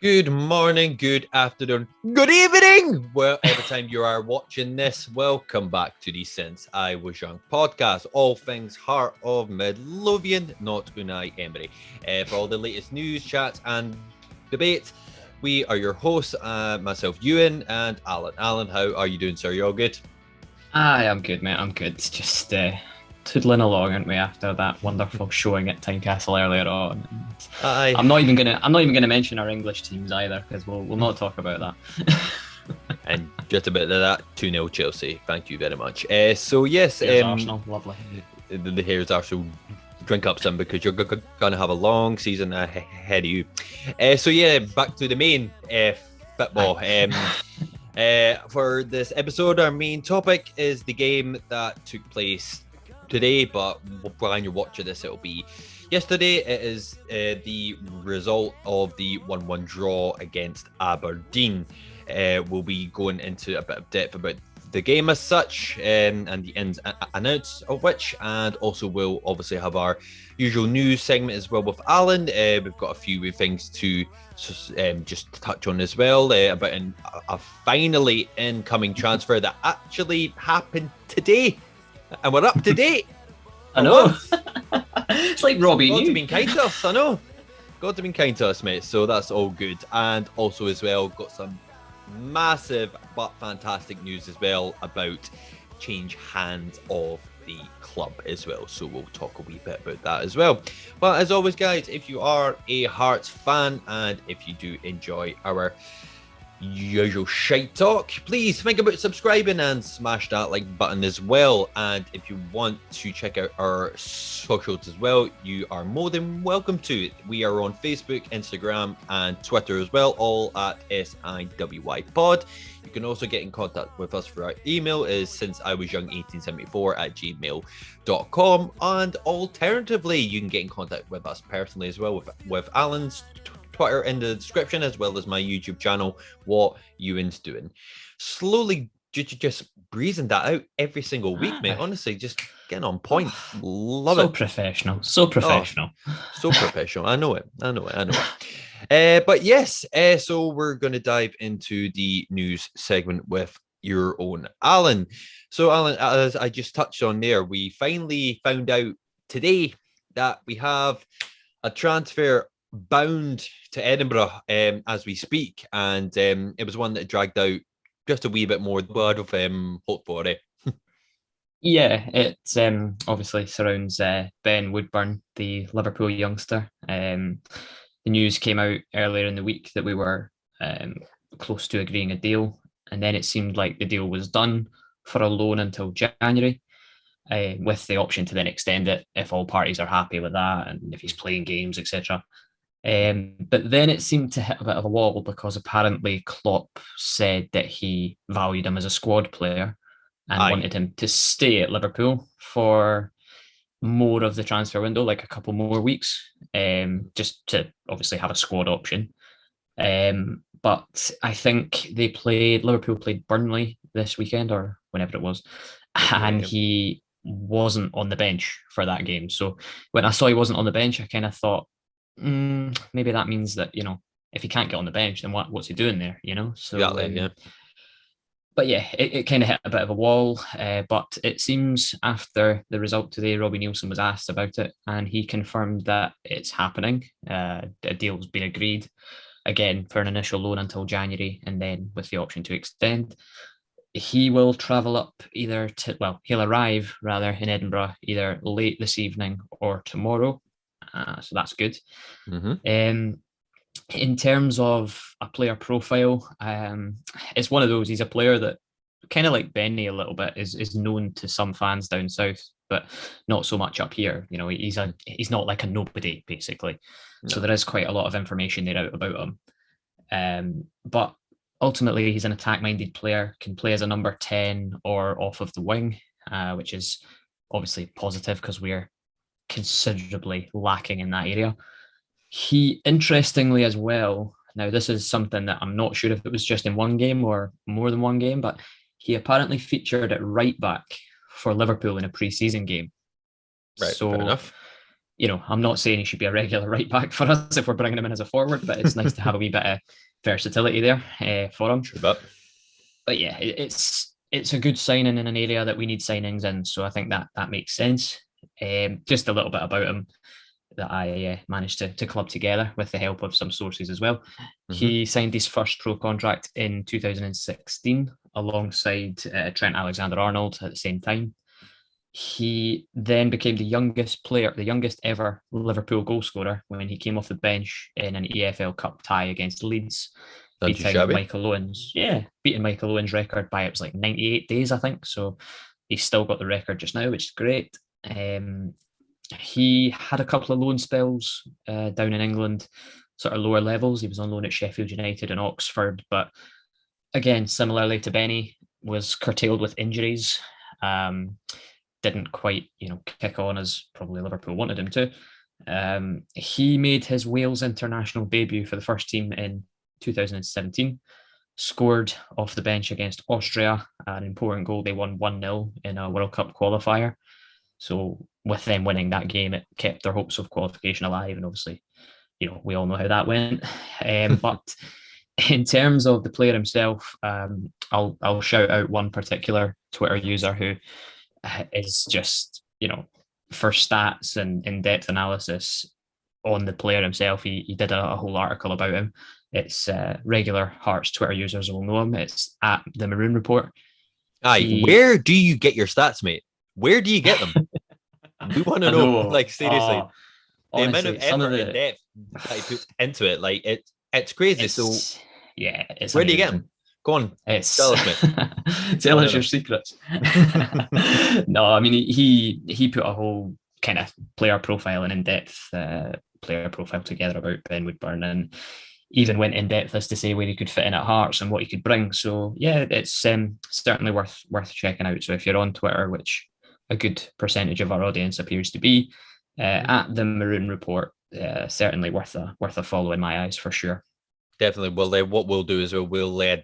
Good morning, good afternoon, good evening, wherever time you are watching this. Welcome back to the Since I Was Young podcast, all things Heart of Midlothian, not Unai Emery. For all the latest news, chats and debates, we are your hosts, myself, Ewan, and Alan. Alan, how are you doing, sir? You all good? I'm good, mate. I'm good. Just toodling along, aren't we? After that wonderful showing at Tynecastle earlier on. Aye. I'm not even gonna mention our English teams either, because we'll not talk about that. And just a bit of that 2-0 Chelsea. Thank you very much. So yes, Arsenal, lovely. Here's Arsenal. Drink up some because you're gonna have a long season ahead of you. So yeah, back to the main football. For this episode, our main topic is the game that took place today, but when you're watching this, it'll be yesterday. It is the result of the 1-1 draw against Aberdeen. We'll be going into a bit of depth about the game as such, and the ins and outs of which, and also we'll obviously have our usual news segment as well with Alan. We've got a few things to just touch on as well, about a finally incoming transfer that actually happened today, and we're up to date. I know. It's like Robbie God's knew. been kind to us, I know. God's been kind to us, mate, so that's all good. And also as well, got some massive but fantastic news as well about change hands of the club as well, so we'll talk a wee bit about that as well. But as always, guys, if you are a Hearts fan and if you do enjoy our usual shite talk, please think about subscribing and smash that like button as well. And if you want to check out our socials as well, you are more than welcome to. We are on Facebook, Instagram and Twitter as well, all at SIWY Pod. You can also get in contact with us through our email is sinceIwasyoung1874@gmail.com, and alternatively you can get in contact with us personally as well with Alan's Twitter in the description, as well as my YouTube channel, What Ewan's Doing. Slowly just breezing that out every single week, mate. Honestly, just getting on point. Love So it. Professional. So professional. So professional. I know it. But yes, so we're going to dive into the news segment with your own Alan. So Alan, as I just touched on there, we finally found out today that we have a transfer bound to Edinburgh as we speak, and it was one that dragged out just a wee bit more word of hope for it. Yeah, it obviously surrounds Ben Woodburn, the Liverpool youngster. The news came out earlier in the week that we were close to agreeing a deal, and then it seemed like the deal was done for a loan until January, with the option to then extend it if all parties are happy with that and if he's playing games, etc. But then it seemed to hit a bit of a wall because apparently Klopp said that he valued him as a squad player and wanted him to stay at Liverpool for more of the transfer window, like a couple more weeks, just to obviously have a squad option. But I think Liverpool played Burnley this weekend or whenever it was, and he wasn't on the bench for that game. So when I saw he wasn't on the bench, I kind of thought, maybe that means that, if he can't get on the bench, then what's he doing there, So Exactly, But yeah, it kind of hit a bit of a wall. But it seems after the result today, Robbie Neilson was asked about it, and he confirmed that it's happening. A deal's been agreed again for an initial loan until January, and then with the option to extend. He will travel up he'll arrive rather in Edinburgh either late this evening or tomorrow. So that's good. Mm-hmm. In terms of a player profile, it's one of those. He's a player that, kind of like Benny a little bit, is known to some fans down south, but not so much up here. He's not like a nobody basically. No. So there is quite a lot of information there out about him. But ultimately, he's an attack-minded player. Can play as a number 10 or off of the wing, which is obviously positive because we're considerably lacking in that area. He, interestingly as well, now this is something that I'm not sure if it was just in one game or more than one game, but he apparently featured at right back for Liverpool in a pre-season game. Right, so fair enough. I'm not saying he should be a regular right back for us if we're bringing him in as a forward, but it's nice to have a wee bit of versatility there for him. True that. But yeah, it's a good signing in an area that we need signings in, so I think that makes sense. Just a little bit about him that I managed to club together with the help of some sources as well. Mm-hmm. He signed his first pro contract in 2016 alongside Trent Alexander-Arnold at the same time. He then became the youngest ever Liverpool goal scorer when he came off the bench in an EFL Cup tie against Leeds, beating Michael Owen's record by, it was like 98 days, I think. So he's still got the record just now, which is great. He had a couple of loan spells down in England, sort of lower levels. He was on loan at Sheffield United and Oxford, but again, similarly to Benny, was curtailed with injuries. Didn't quite, kick on as probably Liverpool wanted him to. He made his Wales international debut for the first team in 2017, scored off the bench against Austria, an important goal. They won 1-0 in a World Cup qualifier. So with them winning that game, it kept their hopes of qualification alive. And obviously, we all know how that went. But in terms of the player himself, I'll shout out one particular Twitter user who is just, for stats and in-depth analysis on the player himself. He did a whole article about him. It's regular Hearts Twitter users will know him. It's at the Maroon Report. Where do you get your stats, mate? Where do you get them? We want to know, like, seriously, the amount of effort and depth that he puts into it, like, it's crazy. It's where amazing. Do you get them? Go on, tell us, mate. Tell us your secrets. No, I mean, he put a whole kind of player profile and in-depth player profile together about Ben Woodburn, and even went in depth as to say where he could fit in at Hearts and what he could bring. So yeah, it's certainly worth checking out. So if you're on Twitter, which a good percentage of our audience appears to be, at the Maroon Report, certainly worth a follow in my eyes for sure. Definitely. Well, what we'll do is we'll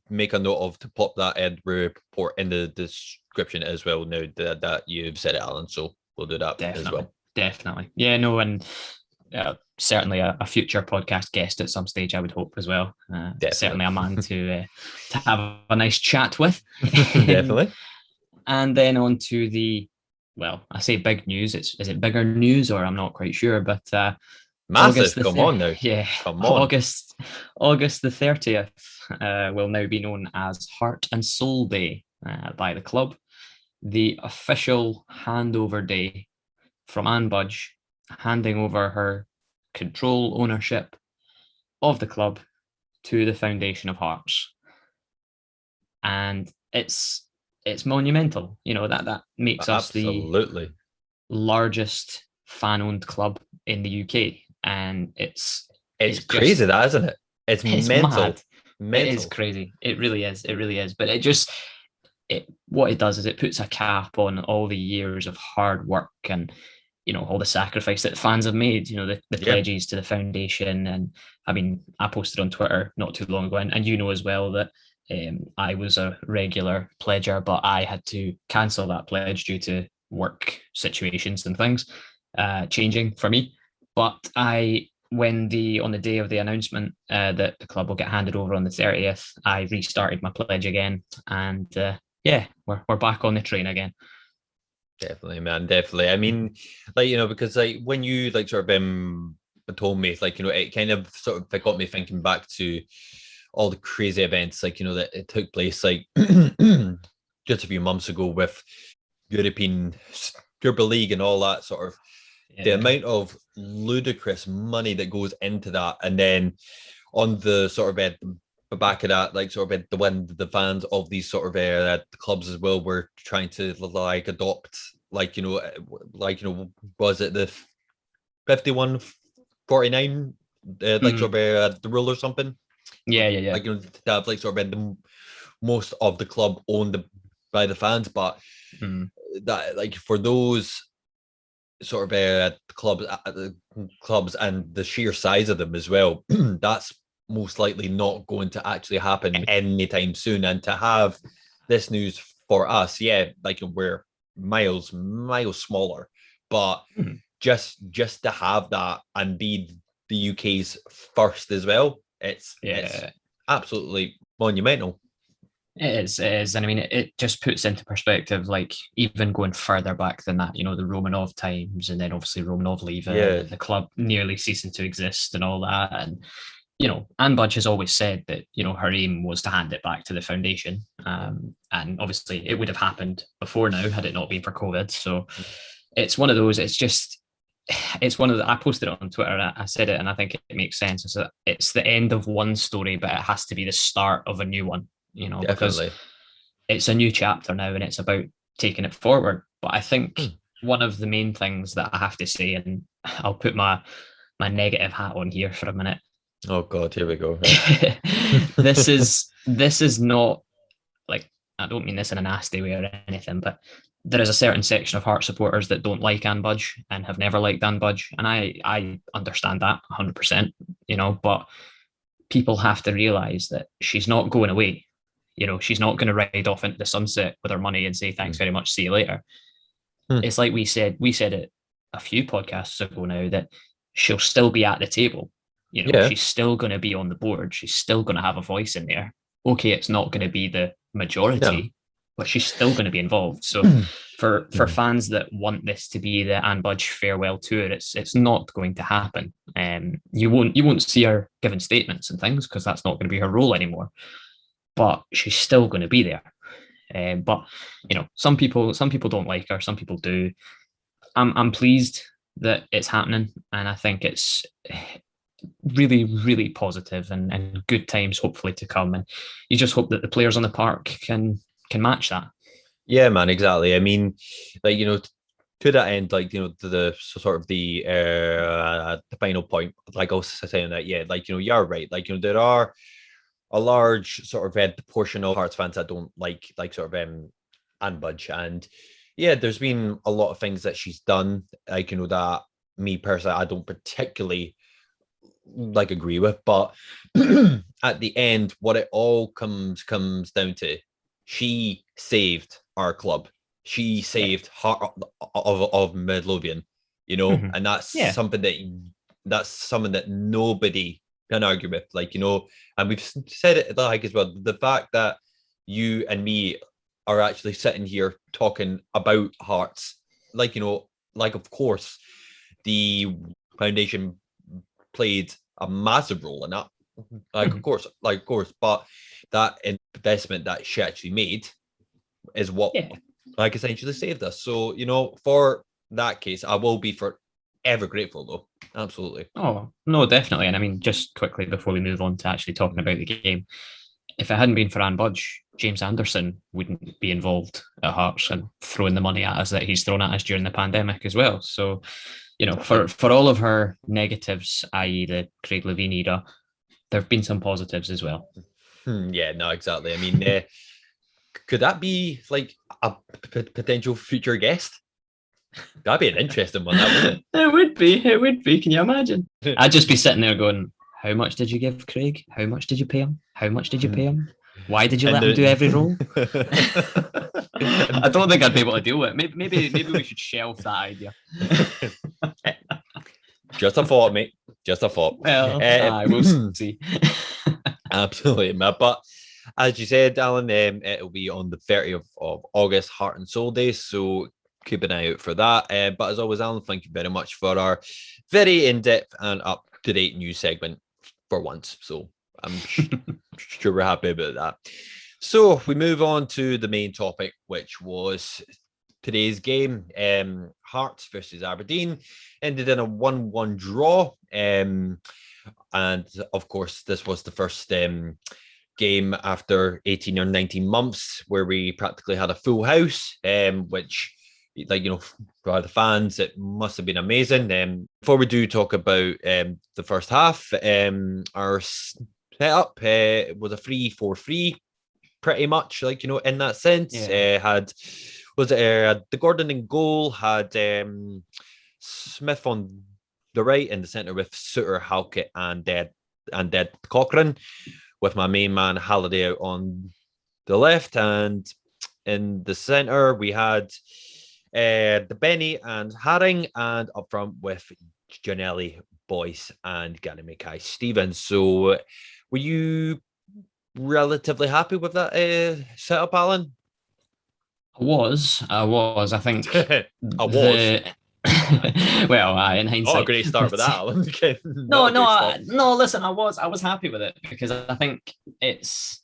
make a note of to pop that report in the description as well. Now that you've said it, Alan, so we'll do that as well. Definitely. Yeah. No, and certainly a future podcast guest at some stage, I would hope as well. Certainly a man to have a nice chat with. Definitely. And then on to the, I say big news. Is it bigger news, or I'm not quite sure, but massive. Come on now. Yeah. Come on. August the 30th will now be known as Heart and Soul Day by the club. The official handover day from Anne Budge, handing over her control ownership of the club to the foundation of Hearts. And it's monumental. That makes us the largest fan-owned club in the UK. And it's crazy, that, isn't it? It's mental. It is crazy. It really is. But what it does is it puts a cap on all the years of hard work and all the sacrifice that fans have made, the pledges to the foundation. And I mean, I posted on Twitter not too long ago, and as well, that I was a regular pledger, but I had to cancel that pledge due to work situations and things changing for me. But on the day of the announcement that the club will get handed over on the 30th, I restarted my pledge again, and we're back on the train again. Definitely, man. Definitely. I mean, because when you sort of told me, it kind of sort of got me thinking back to all the crazy events, that it took place just a few months ago with European Super League and all that sort of. Yeah. The amount of ludicrous money that goes into that, and then on the sort of the back of that, when the fans of these sort of the clubs as well were trying to adopt, was it the 51-49 the rule or something? Yeah. To have the most of the club owned by the fans, but that for those sort of clubs and the sheer size of them as well, that's most likely not going to actually happen anytime soon. And to have this news for us, we're miles smaller, but just to have that and be the UK's first as well, it's absolutely monumental. It is. And I mean, it just puts into perspective, like, even going further back than that, the Romanov times, and then obviously Romanov leaving, and the club nearly ceasing to exist and all that. And, Anne Budge has always said that, her aim was to hand it back to the foundation. And obviously it would have happened before now had it not been for COVID. So it's one of those, I posted it on Twitter, I said it, and I think it makes sense. It's the end of one story, but it has to be the start of a new one. Because it's a new chapter now and it's about taking it forward. But I think one of the main things that I have to say, and I'll put my negative hat on here for a minute. Oh God, here we go. This is not, like, I don't mean this in a nasty way or anything, but there is a certain section of Hearts supporters that don't like Anne Budge and have never liked Anne Budge. And I understand that 100%, but people have to realise that she's not going away. She's not going to ride off into the sunset with her money and say, thanks very much, see you later. It's like we said it a few podcasts ago now, that she'll still be at the table. She's still going to be on the board. She's still going to have a voice in there. Okay, it's not going to be the majority, but she's still going to be involved. So for fans that want this to be the Anne Budge farewell tour, it's not going to happen. You won't see her giving statements and things, because that's not going to be her role anymore. But she's still going to be there. But some people don't like her, some people do. I'm pleased that it's happening, and I think it's really, really positive and good times hopefully to come. And you just hope that the players on the park can match that. Yeah, man, exactly. I mean, like, to that end, like, to the sort of the final point, like I was saying that, you're right. Like, there are a large sort of portion of Hearts fans that don't like sort of Anne Budge. And there's been a lot of things that she's done, like, that me personally, I don't particularly agree with, but at the end, what it all comes down to, she saved our club. She saved Heart of Midlothian, and that's something that nobody can argue with, and we've said it as well. The fact that you and me are actually sitting here talking about Hearts, of course, the foundation played a massive role in that, of course, but that investment that she actually made is what essentially saved us. So, for that case, I will be forever grateful, though. Absolutely. Oh, no, definitely. And I mean, just quickly before we move on to actually talking about the game, if it hadn't been for Anne Budge, James Anderson wouldn't be involved at Hearts and throwing the money at us that he's thrown at us during the pandemic as well. So, for all of her negatives, i.e. the Craig Levein era, there have been some positives as well. Yeah, no, exactly. I mean, could that be like a potential future guest? That'd be an interesting one, wouldn't it? It would be. Can you imagine? I'd just be sitting there going, how much did you give Craig? How much did you pay him? How much did you pay him? Why did you let him do every role? I don't think I'd be able to deal with it. Maybe we should shelve that idea. Just a thought, mate. Just a thought. Well, we'll see. Absolutely, but as you said, Alan, it'll be on the 30th of August, Heart and Soul Day, so keep an eye out for that. But as always, Alan, thank you very much for our very in-depth and up-to-date news segment for once. So I'm sure we're happy about that. So we move on to the main topic, which was today's game. Hearts versus Aberdeen ended in a 1-1 draw. And of course, this was the first game after 18 or 19 months where we practically had a full house, which, for the fans, it must have been amazing. Before we do talk about the first half, our setup was a 3-4-3, pretty much, in that sense. Had the Gordon in goal, had Smith on the right in the centre with Suter, Halkett and Dead Cochrane, with my main man Halliday out on the left, and in the centre we had the Benny and Haring, and up front with Janelli, Boyce, and Gary Mackay Stevens. So, were you relatively happy with that setup, Alan? I was. I think I was. the well, in hindsight, Oh, a great start with that, Alan. no, Not a great start. no. Listen, I was happy with it because I think it's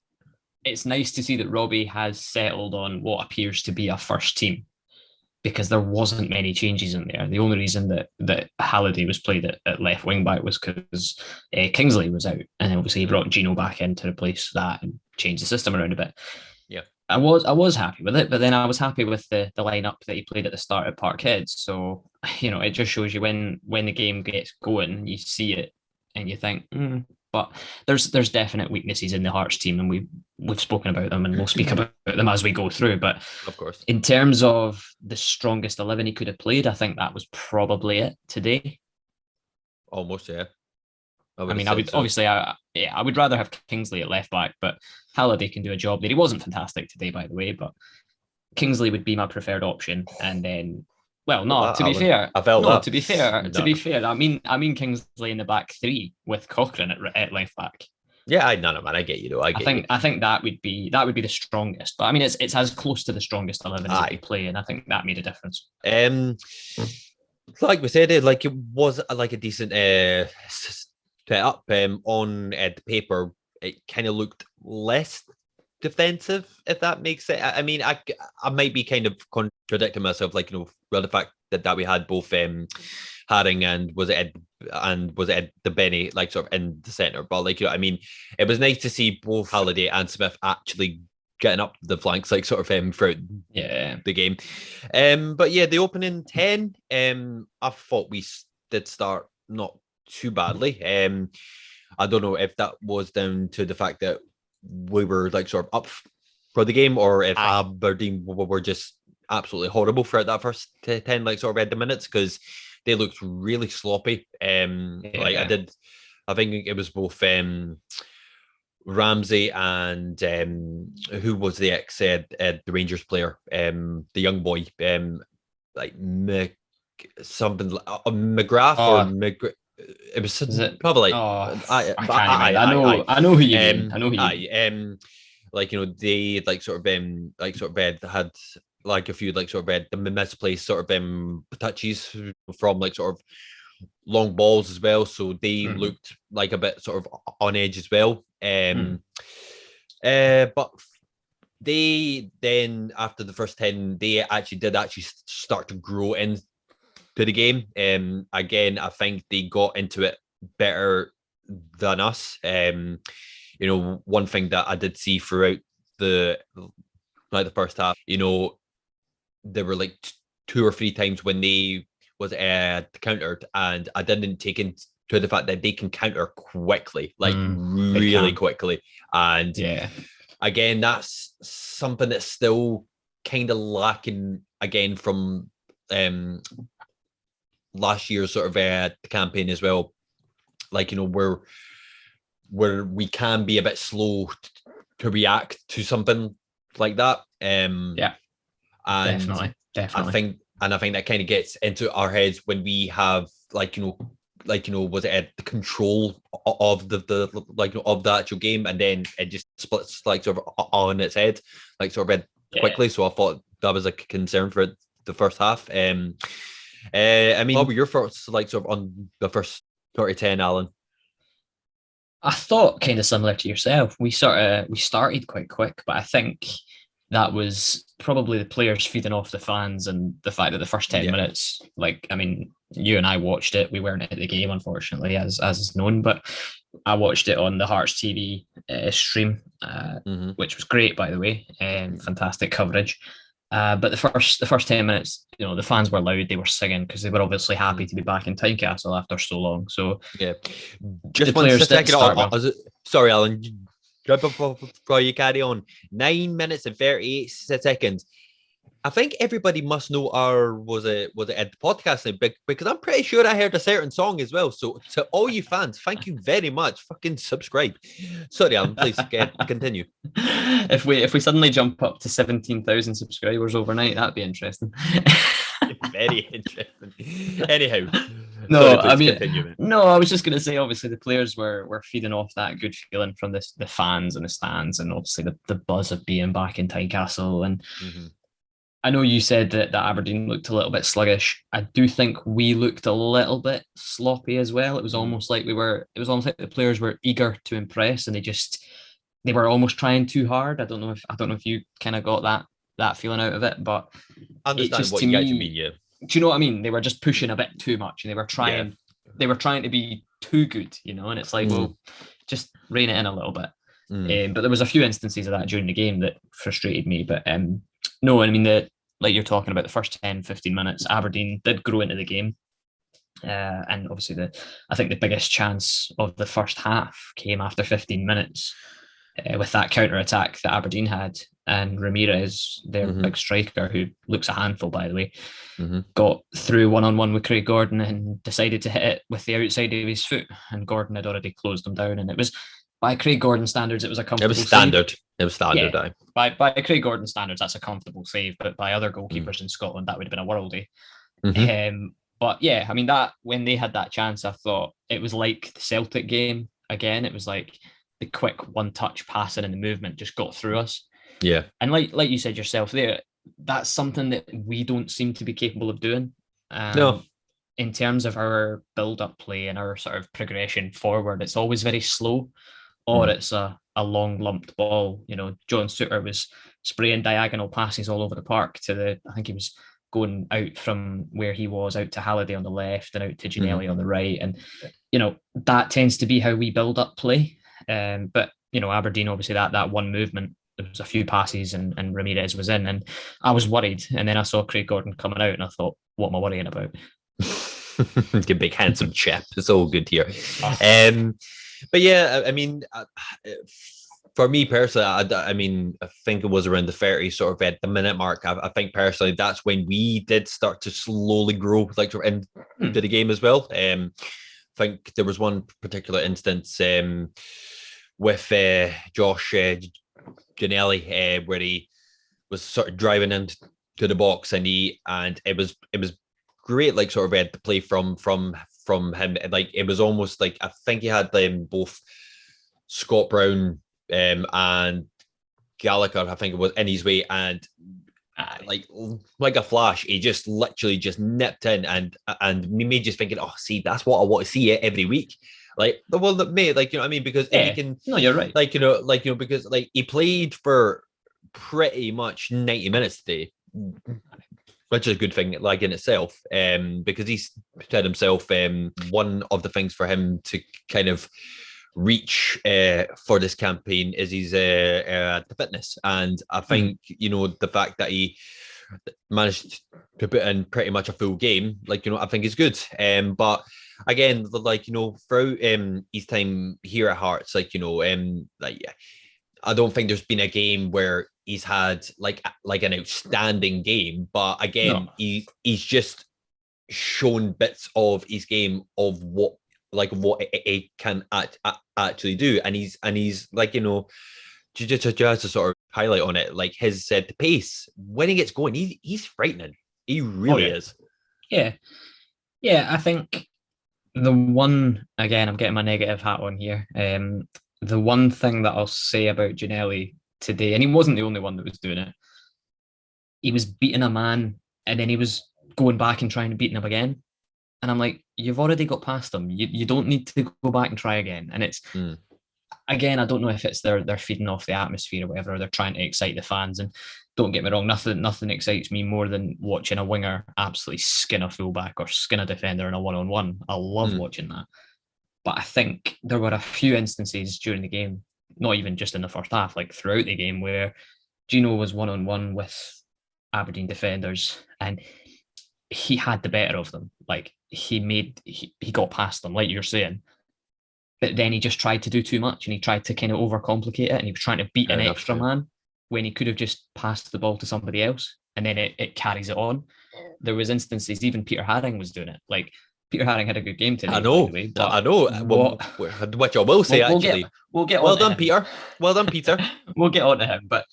nice to see that Robbie has settled on what appears to be a first team, because there wasn't many changes in there. The only reason that Halliday was played at left wing back was because Kingsley was out, and obviously he brought Gino back in to replace that and change the system around a bit. Yeah, I was happy with it, but then I was happy with the lineup that he played at the start at Parkhead. So it just shows you when the game gets going, you see it and you think. But there's definite weaknesses in the Hearts team, and we've spoken about them, and we'll speak about them as we go through. But of course, in terms of the strongest 11 he could have played, I think that was probably it today. Almost, yeah. I would so. Obviously, I would rather have Kingsley at left back, but Halliday can do a job there. He wasn't fantastic today, by the way, but Kingsley would be my preferred option. And then, well, no, to be fair, I mean Kingsley in the back three with Cochrane at left back. Yeah, man, I get you though. I think that would be the strongest. But I mean, it's as close to the strongest 11 as we play, and I think that made a difference. Like we said, it was like a decent set up. On the paper, it kind of looked less defensive, if that makes sense. I mean, I might be kind of contradicting myself, the fact that we had both Haring and was it the Benny sort of in the center, but I mean, it was nice to see both Halliday and Smith actually getting up the flanks sort of throughout the game. But yeah, the opening 10, I thought we did start not too badly. I don't know if that was down to the fact that we were sort of up for the game, or if Aberdeen were just absolutely horrible throughout that first 10 sort of the minutes, because they looked really sloppy. I think it was both Ramsey and who was the the Rangers player, the young boy, McGrath or McGrath. It was probably I know who you mean. I know who you mean. They had a few sort of the misplaced sort of touches from sort of long balls as well, so they looked a bit sort of on edge as well. But they then, after the first 10, they did start to grow into the game. Again, I think they got into it better than us. One thing that I did see throughout the first half, there were 2 or 3 times when they was countered, and I didn't take into the fact that they can counter quickly, really quickly. And again, that's something that's still kind of lacking again from last year's sort of campaign as well. Where we can be a bit slow to react to something like that. And definitely. I think that kind of gets into our heads when we have was it the control of the of the actual game, and then it just splits sort of on its head quickly. So I thought that was a concern for the first half. I mean, what were your thoughts sort of on the first 10, Alan? I thought kind of similar to yourself. We started quite quick, but I think that was probably the players feeding off the fans, and the fact that the first 10 minutes, I mean, you and I watched it. We weren't at the game, unfortunately, as is known, but I watched it on the Hearts TV stream, which was great, by the way, fantastic coverage. But the first 10 minutes, the fans were loud. They were singing because they were obviously happy to be back in Tynecastle after so long. So just one second. Sorry, Alan. Before you carry on, 9 minutes and 38 seconds. I think everybody must know was it Ed podcasting, because I'm pretty sure I heard a certain song as well. So to all you fans, thank you very much. Fucking subscribe. Sorry, Alan, please continue. If we suddenly jump up to 17,000 subscribers overnight, that'd be interesting. very interesting. Anyhow, No, sorry, I please mean, continue, mate. no, I was just going to say, obviously, the players were feeding off that good feeling from the fans and the stands, and obviously the buzz of being back in Tynecastle. And Mm-hmm. I know you said that Aberdeen looked a little bit sluggish. I do think we looked a little bit sloppy as well. It was almost like it was almost like the players were eager to impress, and they were almost trying too hard. I don't know if you kind of got that feeling out of it, but I it understand just what to you actually me, mean, yeah. do you know what I mean? They were just pushing a bit too much, and Yeah. they were trying to be too good, and it's like, well, just rein it in a little bit. But there was a few instances of that during the game that frustrated me. But no, I mean, like you're talking about the first 10, 15 minutes, Aberdeen did grow into the game. And obviously, I think the biggest chance of the first half came after 15 minutes with that counter attack that Aberdeen had. And Ramirez, their big striker, who looks a handful, by the way, got through one-on-one with Craig Gordon and decided to hit it with the outside of his foot. And Gordon had already closed him down. And it was, by Craig Gordon standards, it was a comfortable save. It was standard. Yeah, by Craig Gordon standards, that's a comfortable save. But by other goalkeepers in Scotland, that would have been a worldie. But yeah, I mean, that when they had that chance, I thought it was like the Celtic game again. It was like the quick one-touch passing and the movement just got through us. Yeah. And like you said yourself there, that's something that we don't seem to be capable of doing. No. In terms of our build-up play and our sort of progression forward, it's always very slow, or it's a long lumped ball. John Suter was spraying diagonal passes all over the park I think he was going out from where he was out to Halliday on the left and out to Ginelli on the right. And, that tends to be how we build up play. But, Aberdeen, obviously that one movement, there was a few passes and Ramirez was in, and I was worried. And then I saw Craig Gordon coming out and I thought, what am I worrying about? Good big handsome chap. It's all good here. But yeah, I mean, for me personally, I think it was around the 30 sort of at the minute mark. I think personally that's when we did start to slowly grow like into the game as well. I think there was one particular instance with Josh Ginelli where he was sort of driving into the box and it was great, like sort of read the play from him. Like it was almost like I think he had them both Scott Brown and Gallagher, I think it was, in his way, and like a flash, he just literally just nipped in and me just thinking, oh, see, that's what I want to see every week. Like, well, mate, like, what I mean? Because if he can, no, you're right. Like, because like he played for pretty much 90 minutes today, which is a good thing, like in itself, because he's said himself, one of the things for him to kind of reach for this campaign is his the fitness, and I think the fact that he managed to put in pretty much a full game, like I think is good. But again, like throughout his time here at Hearts, like I don't think there's been a game where he's had like an outstanding game, but again, he's just shown bits of his game of what it can actually do, and he's like just to sort of highlight on it, like his the pace when he gets going, he's frightening. He really is. Yeah, I think the one, again, I'm getting my negative hat on here. The one thing that I'll say about Ginelli today, and he wasn't the only one that was doing it, he was beating a man and then he was going back and trying to beat him again. And I'm like, you've already got past them. You don't need to go back and try again. And it's, again, I don't know if it's they're feeding off the atmosphere or whatever, or they're trying to excite the fans. And don't get me wrong, nothing excites me more than watching a winger absolutely skin a fullback or skin a defender in a one-on-one. I love watching that. But I think there were a few instances during the game, not even just in the first half, like throughout the game, where Gino was one-on-one with Aberdeen defenders and he had the better of them. Like he got past them, like you're saying. But then he just tried to do too much and he tried to kind of overcomplicate it, and he was trying to beat an extra man when he could have just passed the ball to somebody else, and then it carries it on. There was instances, even Peter Haring was doing it. Like Peter Haring had a good game today. I know. Which I will say, we'll get well done, Peter. Well done, Peter. We'll get on to him. But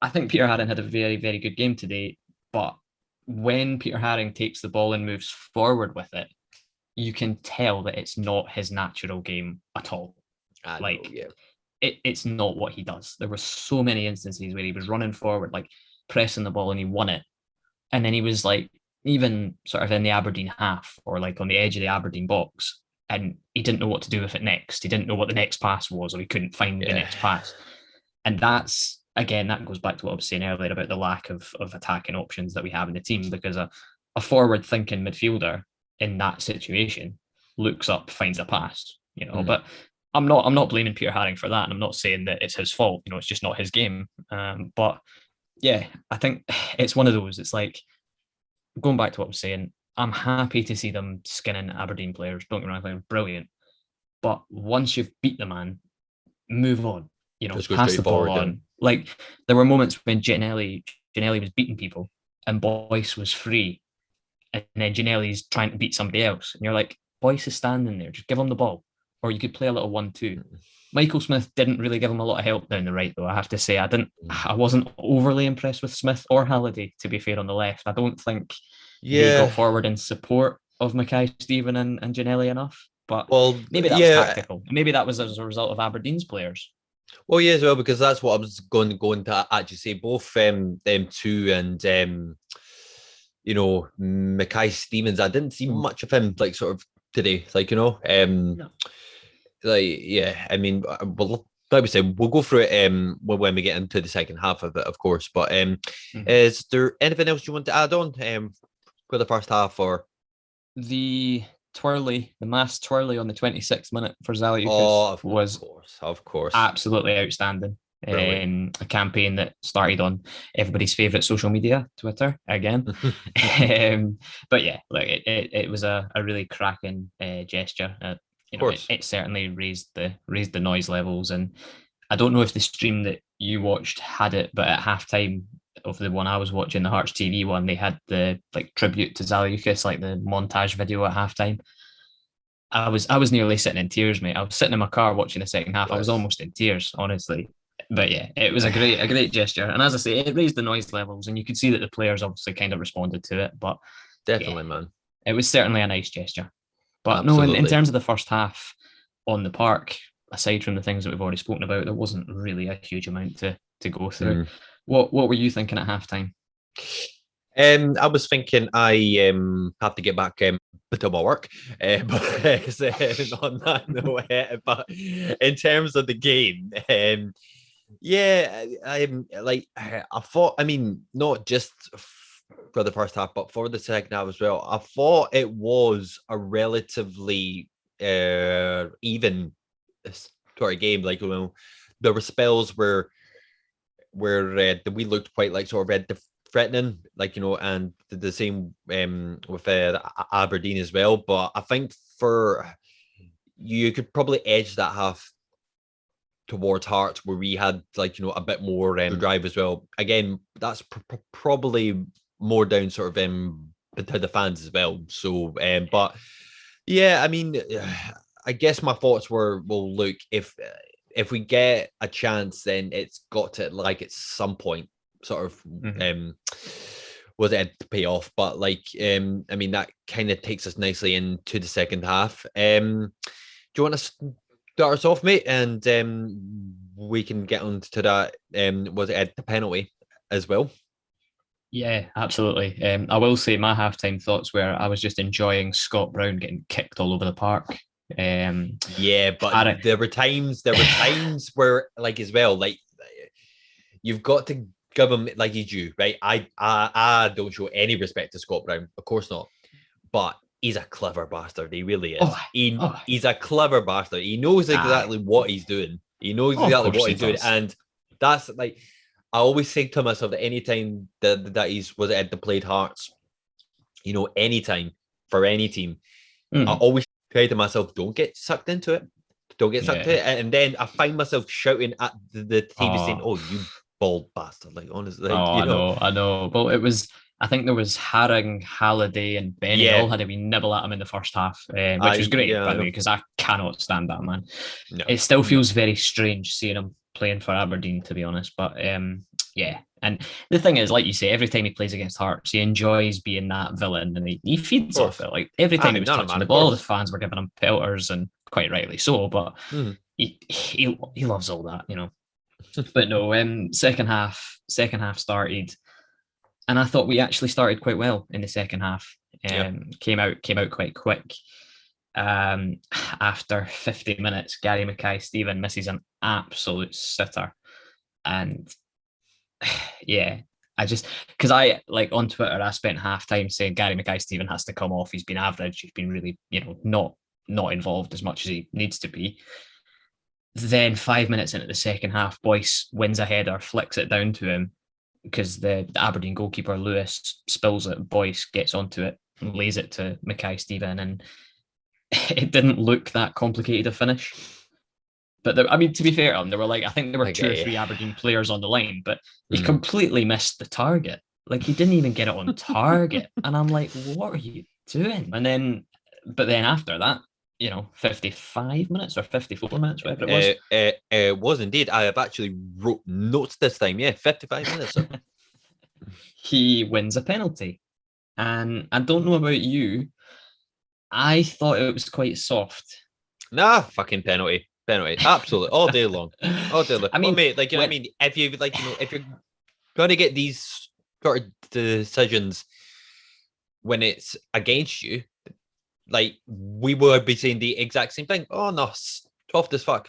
I think Peter Haring had a very, very good game today. But when Peter Haring takes the ball and moves forward with it, you can tell that it's not his natural game at all. It's not what he does. There were so many instances where he was running forward, like pressing the ball, and he won it. And then he was like, even sort of in the Aberdeen half or like on the edge of the Aberdeen box, and he didn't know what to do with it next. He didn't know what the next pass was, or he couldn't find the next pass. And that's, again, that goes back to what I was saying earlier about the lack of attacking options that we have in the team, because a forward-thinking midfielder in that situation looks up, finds a pass, but I'm not blaming Peter Haring for that, and I'm not saying that it's his fault. It's just not his game. But yeah, I think it's one of those. It's like, going back to what I was saying, I'm happy to see them skinning Aberdeen players. Don't get me wrong, they're brilliant. But once you've beat the man, move on. Pass the ball on. Like, there were moments when Giannelli was beating people and Boyce was free, and then Giannelli's trying to beat somebody else, and you're like, Boyce is standing there, just give him the ball. Or you could play a little 1-2. Michael Smith didn't really give him a lot of help down the right, though. I have to say, I wasn't overly impressed with Smith or Halliday, to be fair, on the left. I don't think they got forward in support of Mackay-Steven and Giannelli enough. But maybe that was tactical. Maybe that was as a result of Aberdeen's players. Well, yeah, as well, because that's what I was going to actually say. Both them two and Mackay-Stevens, I didn't see much of him like sort of today. Like, no. Like, yeah, I mean, well, like we said, we'll go through it when we get into the second half of it, of course. But is there anything else you want to add on for the first half, or the mass twirly on the 26th minute for Zaliukas was of course absolutely outstanding. A campaign that started on everybody's favorite social media, Twitter, again. But yeah, like it was a really cracking gesture. It certainly raised the noise levels, and I don't know if the stream that you watched had it, but at halftime of the one I was watching, the Hearts TV one, they had the like tribute to Zaliukas, like the montage video at halftime. I was nearly sitting in tears, mate. I was sitting in my car watching the second half. I was almost in tears, honestly. But yeah, it was a great gesture, and as I say, it raised the noise levels, and you could see that the players obviously kind of responded to it. But definitely, man, it was certainly a nice gesture. But absolutely. No, in terms of the first half on the park, aside from the things that we've already spoken about, there wasn't really a huge amount to go through. What were you thinking at halftime? I was thinking I have to get back to my work, but on that note, but in terms of the game, I thought, I mean, not just for the first half, but for the second half as well, I thought it was a relatively even sort of game. Like, there were spells where we looked quite like sort of threatening, like, and the same with Aberdeen as well. But I think you could probably edge that half towards Hearts, where we had like a bit more drive as well. Again, that's probably more down sort of to the fans as well. So, but yeah, I mean, I guess my thoughts were, well, look, if we get a chance, then it's got to, like, at some point sort of was it to pay off. But like, I mean, that kind of takes us nicely into the second half. Do you want to start us off, mate? And we can get on to that. Was it the penalty as well? Yeah, absolutely. I will say my halftime thoughts were I was just enjoying Scott Brown getting kicked all over the park. Yeah, but there were times where, like, as well, like, you've got to give him like he's due, right? I don't show any respect to Scott Brown, of course not, but he's a clever bastard. He really is. He's a clever bastard. He knows exactly what he's doing. He knows exactly what he's doing, and that's like, I always say to myself that anytime that he's at the played Hearts, anytime for any team, I always say to myself, don't get sucked into it. Don't get sucked into it. And then I find myself shouting at the TV saying, "Oh, you bald bastard!" Like, honestly, I know. Well, I think there was Haring, Halliday, and Benny all had a wee nibble at him in the first half, which was great, by the way, because I cannot stand that man. No, it still feels very strange seeing him playing for Aberdeen, to be honest. But Yeah. And the thing is, like you say, every time he plays against Hearts, he enjoys being that villain and he feeds off it. Like every time he was touching the ball, the fans were giving him pelters, and quite rightly so. But he loves all that, you know. But no, second half started, and I thought we actually started quite well in the second half. Came out quite quick. After 50 minutes, Gary Mackay-Steven misses an absolute sitter, and yeah, I just because I like on Twitter, I spent half time saying Gary Mackay-Steven has to come off. He's been average. He's been really, not involved as much as he needs to be. Then 5 minutes into the second half, Boyce wins a header, flicks it down to him because the Aberdeen goalkeeper Lewis spills it. Boyce gets onto it and lays it to Mackay-Steven, and it didn't look that complicated a finish. But to be fair to him, I think there were two or three Aberdeen players on the line, but he completely missed the target. Like he didn't even get it on target. And I'm like, what are you doing? But then after that, 55 minutes or 54 minutes, whatever it was. It was indeed. I have actually wrote notes this time. Yeah, 55 minutes. He wins a penalty. And I don't know about you, I thought it was quite soft. Nah, fucking penalty. Absolutely. All day long. I mean, mate, if you if you're going to get these sort of decisions when it's against you, like we would be saying the exact same thing. Oh no, soft as fuck.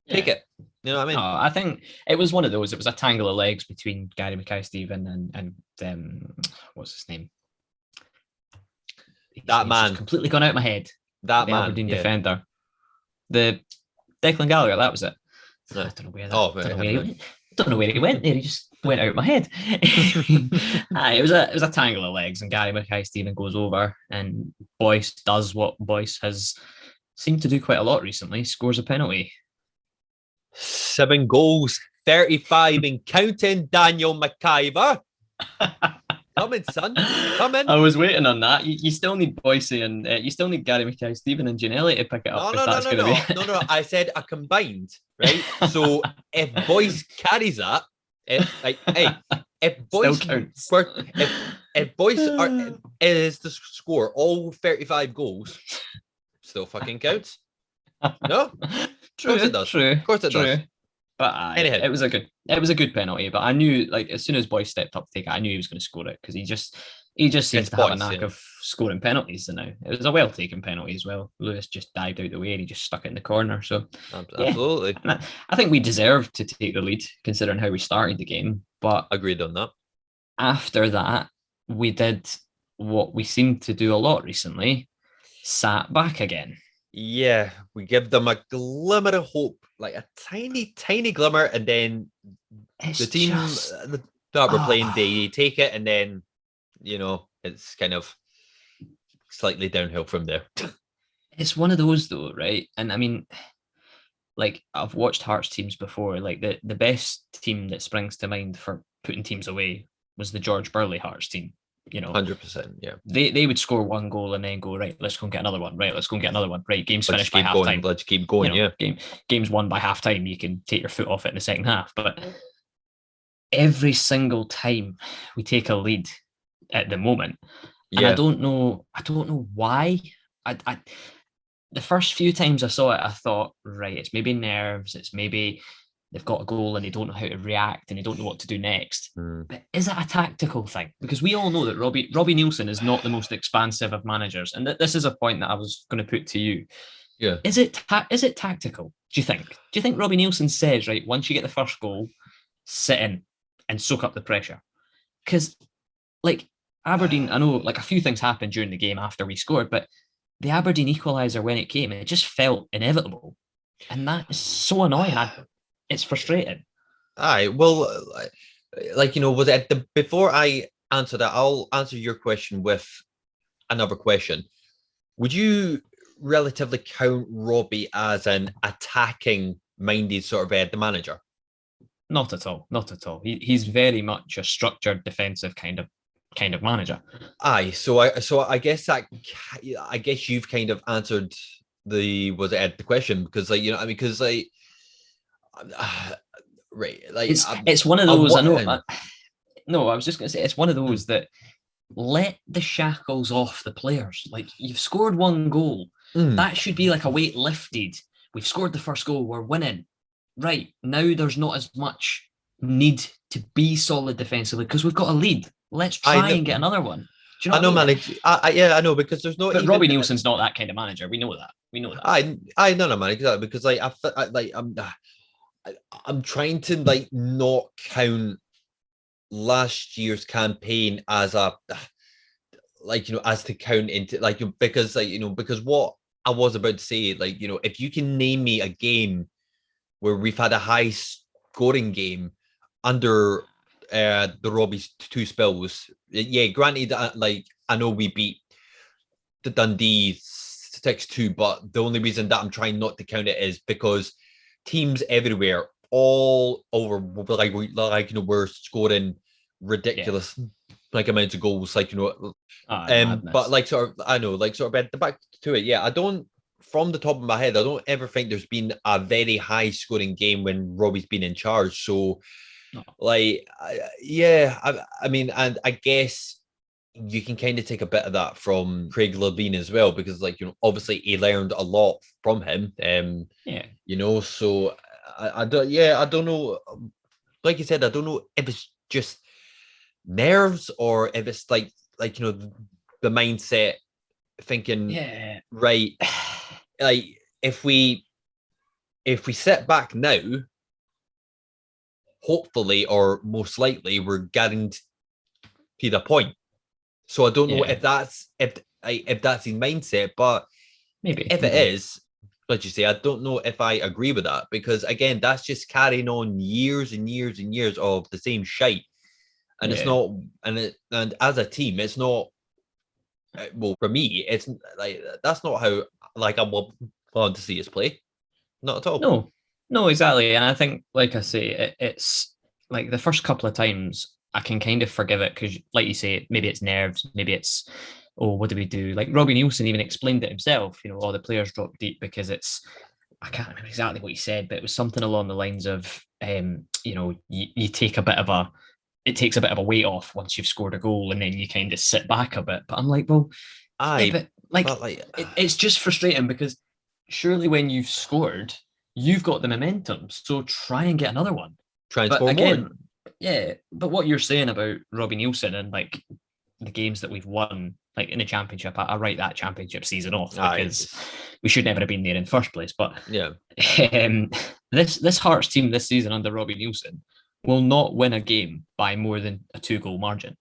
Take it. You know what I mean? No, I think it was one of those. It was a tangle of legs between Gary Mackay-Steven and what's his name? That man completely gone out of my head. That man, Aberdeen defender, the Declan Gallagher. That was it. No. I don't know where that. Don't know where he went there. He just went out of my head. It was a tangle of legs, and Gary Mackay-Steven goes over, and Boyce does what Boyce has seemed to do quite a lot recently: scores a penalty. 7 goals, 35 and counting. Daniel McIver. Come in, son. Come in. I was waiting on that. You still need Boyce and you still need Gary Mackay-Steven and Gianelli to pick it up. No. I said a combined, right? So if Boyce carries that, if Boyce if Boyce is to score all 35 goals, still fucking counts. No, true. Of course it does. True. Of course it does. But anyhow, it was a good penalty. But I knew, like, as soon as Boyce stepped up to take it, I knew he was going to score it because he just seems to have a knack of scoring penalties now. It was a well taken penalty as well. Lewis just dived out the way and he just stuck it in the corner. So absolutely, I think we deserved to take the lead considering how we started the game. But agreed on that. After that, we did what we seemed to do a lot recently: sat back again. Yeah, we give them a glimmer of hope, like a tiny, tiny glimmer, and then the team that we're playing, they take it, and then, it's kind of slightly downhill from there. It's one of those, though, right? And I mean, like, I've watched Hearts teams before. Like, the best team that springs to mind for putting teams away was the George Burley Hearts team. 100%. Yeah, they would score one goal and then go, right, let's go and get another one. Right, let's go and get another one. Right, game's finished by half time. Let's keep going. Game's won by half time. You can take your foot off it in the second half. But every single time we take a lead at the moment, and I don't know why. I the first few times I saw it, I thought, right, it's maybe nerves. It's maybe they've got a goal and they don't know how to react and they don't know what to do next. But is it a tactical thing? Because we all know that Robbie Neilson is not the most expansive of managers. And this is a point that I was going to put to you. Yeah. Is it tactical, do you think? Do you think Robbie Neilson says, right, once you get the first goal, sit in and soak up the pressure? Because, like, Aberdeen, I know, like, a few things happened during the game after we scored, but the Aberdeen equaliser, when it came, it just felt inevitable. And that is so annoying. It's frustrating. Aye, well, was it before I answer that, I'll answer your question with another question. Would you relatively count Robbie as an attacking-minded sort of the manager? Not at all. He's very much a structured defensive kind of manager. Aye, so I guess you've kind of answered the question because right. Like It's one of I'm those. I know. wondering- No, I was just going to say it's one of Hmm. those that let the shackles off the players. Like you've scored one goal, that should be like a weight lifted. We've scored the first goal, we're winning. Right now, there's not as much need to be solid defensively because we've got a lead. Let's I try know, and get another one. Do you know I what know, I mean? man. Yeah, I know because there's not But even. Robbie Nielsen's not that kind of manager. We know that. We know that. I know, man. Exactly because like I'm trying to like not count last year's campaign as a like as to count into like because like because what I was about to say like if you can name me a game where we've had a high scoring game under the Robbie's two spells. Yeah, granted, like I know we beat the Dundee 6-2, but the only reason that I'm trying not to count it is because teams everywhere, all over, like we're scoring ridiculous like amounts of goals, like but like sort of I know, like sort of back to it. Yeah, I don't from the top of my head, I don't ever think there's been a very high scoring game when Robbie's been in charge. So, like, I mean, and I guess you can kind of take a bit of that from Craig Levein as well, because, like, obviously he learned a lot from him. So I don't know. Like you said, I don't know if it's just nerves or if it's like the mindset thinking, right, like if we sit back now, hopefully or most likely we're guaranteed a point. So I don't know if that's his mindset, but maybe if it is, like you say, I don't know if I agree with that, because again, that's just carrying on years and years and years of the same shite, and it's not, and as a team, it's not. Well, for me, it's like that's not how like I want to see us play. Not at all. No, exactly. And I think, like I say, it's like the first couple of times I can kind of forgive it because, like you say, maybe it's nerves, maybe it's, oh, what do we do? Like Robbie Nielsen even explained it himself. All the players drop deep because it's, I can't remember exactly what he said, but it was something along the lines of, you take a bit of a, it takes a bit of a weight off once you've scored a goal, and then you kind of sit back a bit. But I'm like, well, but it's just frustrating because surely when you've scored, you've got the momentum. So try and get another one. Try and but score again, more. Yeah. But what you're saying about Robbie Nielsen and like the games that we've won, like in the championship, I write that championship season off because we should never have been there in the first place. But this Hearts team this season under Robbie Nielsen will not win a game by more than a 2-goal margin.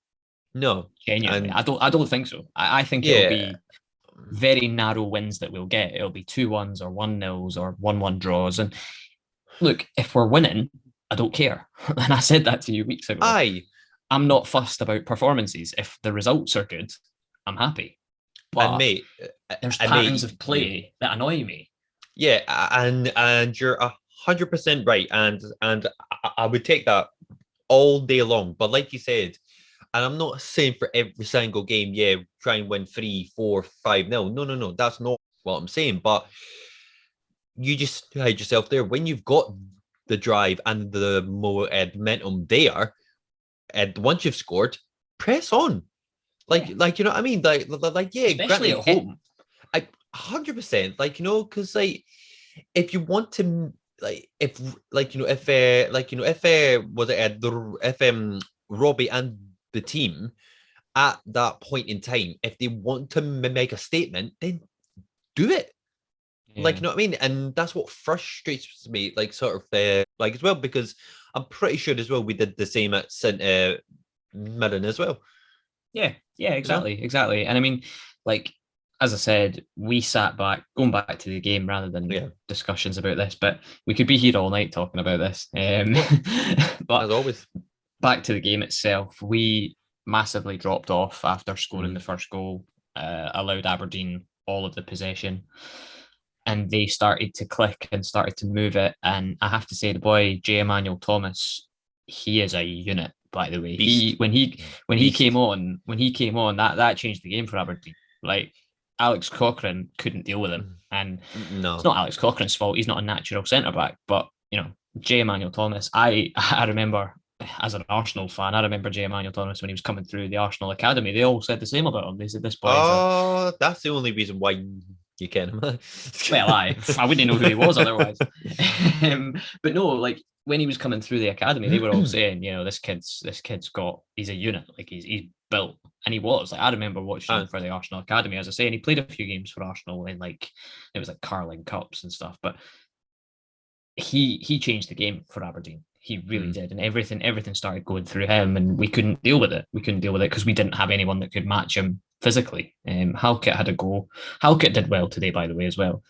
No, genuinely, I don't think so. I think it'll be very narrow wins that we'll get. It'll be 2-1s or 1-0s or 1-1 draws. And look, if we're winning, I don't care. And I said that to you weeks ago. I'm not fussed about performances. If the results are good, I'm happy. But and mate, there's patterns of play that annoy me. Yeah, and you're 100% right, and I would take that all day long. But like you said, and I'm not saying for every single game, try and win 3-4-5-0. No, that's not what I'm saying. But you just hide yourself there when you've got the drive and the momentum there, and once you've scored, press on. Like you know what I mean? Like especially at home. 100%. Because like if you want to if Robbie and the team at that point in time, if they want to make a statement, then do it. Like, you know what I mean? And that's what frustrates me, like sort of like as well, because I'm pretty sure as well we did the same at St. Mirren as well. Yeah, exactly. And I mean, like, as I said, we sat back, going back to the game rather than discussions about this, but we could be here all night talking about this. But as always, back to the game itself, we massively dropped off after scoring the first goal, allowed Aberdeen all of the possession, and they started to click and started to move it. And I have to say, the boy J. Emmanuel Thomas, he is a unit. By the way, when he came on, that changed the game for Aberdeen. Like Alex Cochrane couldn't deal with him, and it's not Alex Cochrane's fault. He's not a natural centre back, but J. Emmanuel Thomas. I remember as an Arsenal fan, I remember J. Emmanuel Thomas when he was coming through the Arsenal academy. They all said the same about him. They said this boy is a Oh, that's the only reason why you can him. well, I wouldn't know who he was otherwise. But no, like when he was coming through the academy, they were all saying, this kid's got he's a unit, like he's built, and he was. Like I remember watching him And for the Arsenal academy, as I say, and he played a few games for Arsenal in like it was like Carling Cups and stuff. But he changed the game for Aberdeen. He really did, and everything started going through him, and we couldn't deal with it. We couldn't deal with it because we didn't have anyone that could match him physically. Halkett had a go. Halkett did well today, by the way, as well.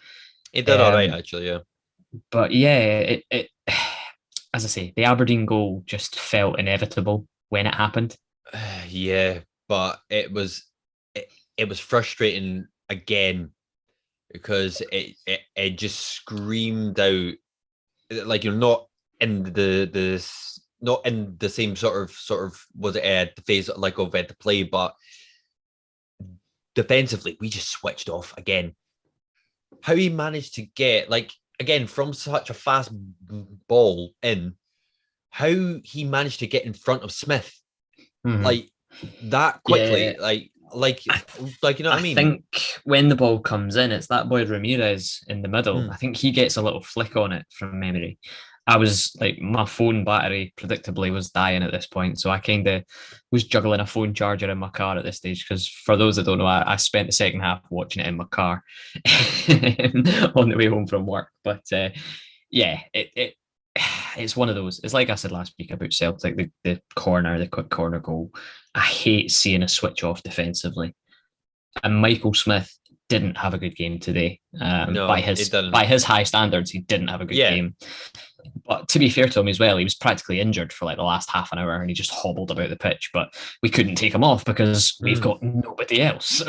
he did all right, actually. Yeah. But yeah, it as I say, the Aberdeen goal just felt inevitable when it happened. Yeah, but it was frustrating again because it just screamed out like you're not in not in the same sort of was it the phase like of the play, but defensively we just switched off again. How he managed to get like again from such a fast ball in, how he managed to get in front of Smith like that quickly, Yeah, like you know what I mean? think when the ball comes in, it's that boy Ramirez in the middle. Mm. I think he gets a little flick on it from memory. I was like, my phone battery predictably was dying at this point. So I kind of was juggling a phone charger in my car at this stage. Because for those that don't know, I spent the second half watching it in my car on the way home from work. But yeah, it's one of those. It's like I said last week about Celtic, the quick corner goal. I hate seeing a switch off defensively. And Michael Smith didn't have a good game today. No, it didn't. By his high standards, he didn't have a good game. But to be fair to him as well, he was practically injured for like the last half an hour and he just hobbled about the pitch. But we couldn't take him off because we've got nobody else.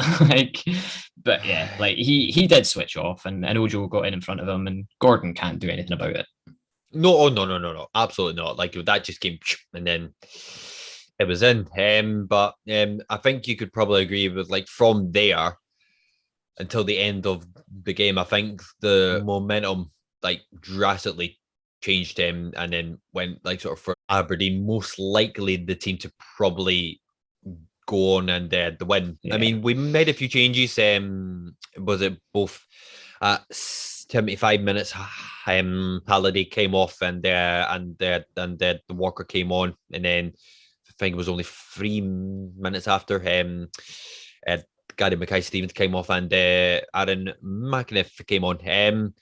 But yeah, like he did switch off, and Ojo got in front of him, and Gordon can't do anything about it. No, oh, no, absolutely not. Like that just came and then it was in. But I think you could probably agree with like from there until the end of the game, I think the momentum like drastically changed him and then went like sort of for Aberdeen, most likely the team to probably go on and the win. Yeah. I mean, we made a few changes. Was it both at 75 minutes? Halliday came off and the Walker came on, and then I think it was only 3 minutes after Gary Mackay-Stevens came off and Aaron McEniff came on.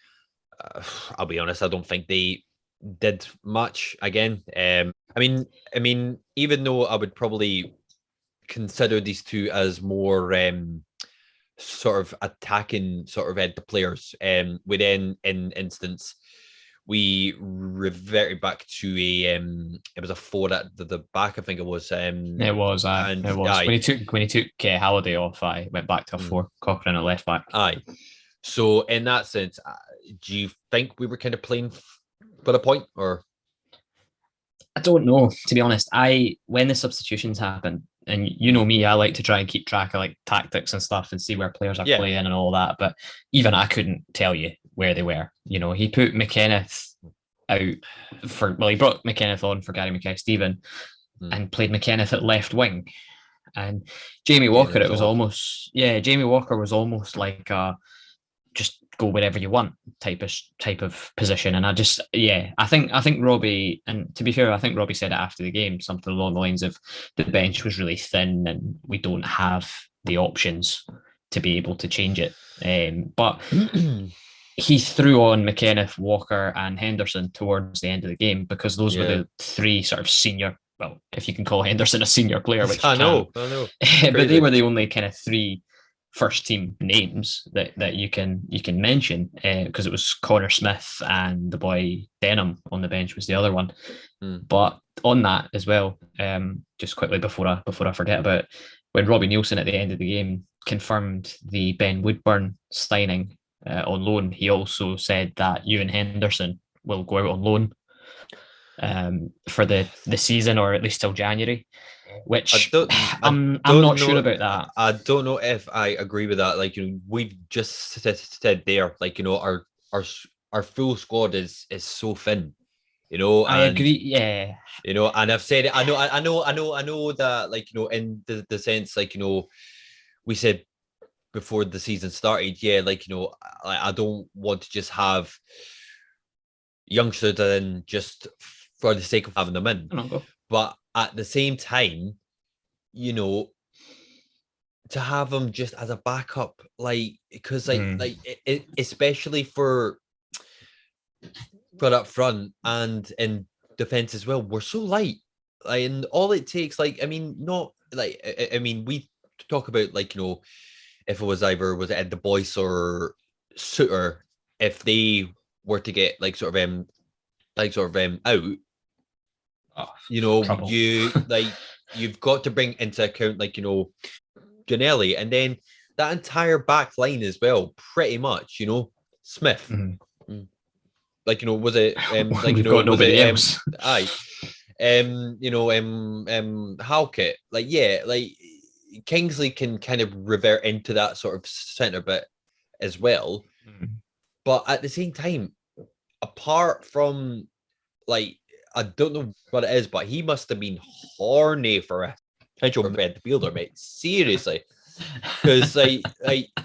I'll be honest, I don't think they did much again. I mean, even though I would probably consider these two as more sort of attacking sort of the players, within in instance we reverted back to a it was a 4 at the back, I think it was. It was when he took Halliday off. I went back to a 4, Cochrane at left back. So in that sense, do you think we were kind of playing for a point, or? I don't know, to be honest. When the substitutions happened, and you know me, I like to try and keep track of like tactics and stuff and see where players are playing and all that. But even I couldn't tell you where they were. You know, he put McKenneth out he brought McKenneth on for Gary Mackay-Steven and played McKenneth at left wing. And Jamie Walker, Jamie Walker was almost like just go wherever you want type of position. And I think Robbie, and to be fair, I think Robbie said it after the game, something along the lines of the bench was really thin and we don't have the options to be able to change it. But he threw on McKenneth, Walker and Henderson towards the end of the game because those were the 3 sort of senior, well, if you can call Henderson a senior player, which I know. But they were the only kind of 3 first team names that you can mention, because it was Connor Smith and the boy Denham on the bench was the other one. But on that as well, just quickly before I forget about it, when Robbie Nielsen at the end of the game confirmed the Ben Woodburn signing on loan, he also said that Ewan Henderson will go out on loan for the season, or at least till January. Which I'm not sure about that. I don't know if I agree with that. Like, you know, we've just said there, like, you know, our full squad is so thin. I agree. Yeah. And I've said it. I know that, like, in the sense, like, we said before the season started, yeah, like, I don't want to just have youngsters and just for the sake of having them in. But at the same time, to have them just as a backup, like, because especially for up front and in defense as well, we're so light. Like, and all it takes, like, I mean, not like, I mean, we talk about, like, if it was Ed the Boyce or Suter, if they were to get like sort of out, trouble. You've got to bring into account, like, Janelli, and then that entire back line as well, pretty much, Smith. Mm-hmm. Like, was it like, we've got nobody else. Halkett, like, yeah, like, Kingsley can kind of revert into that sort of centre bit as well. But at the same time, apart from, like, I don't know what it is, but he must have been horny for a potential midfielder, mate. Seriously. Because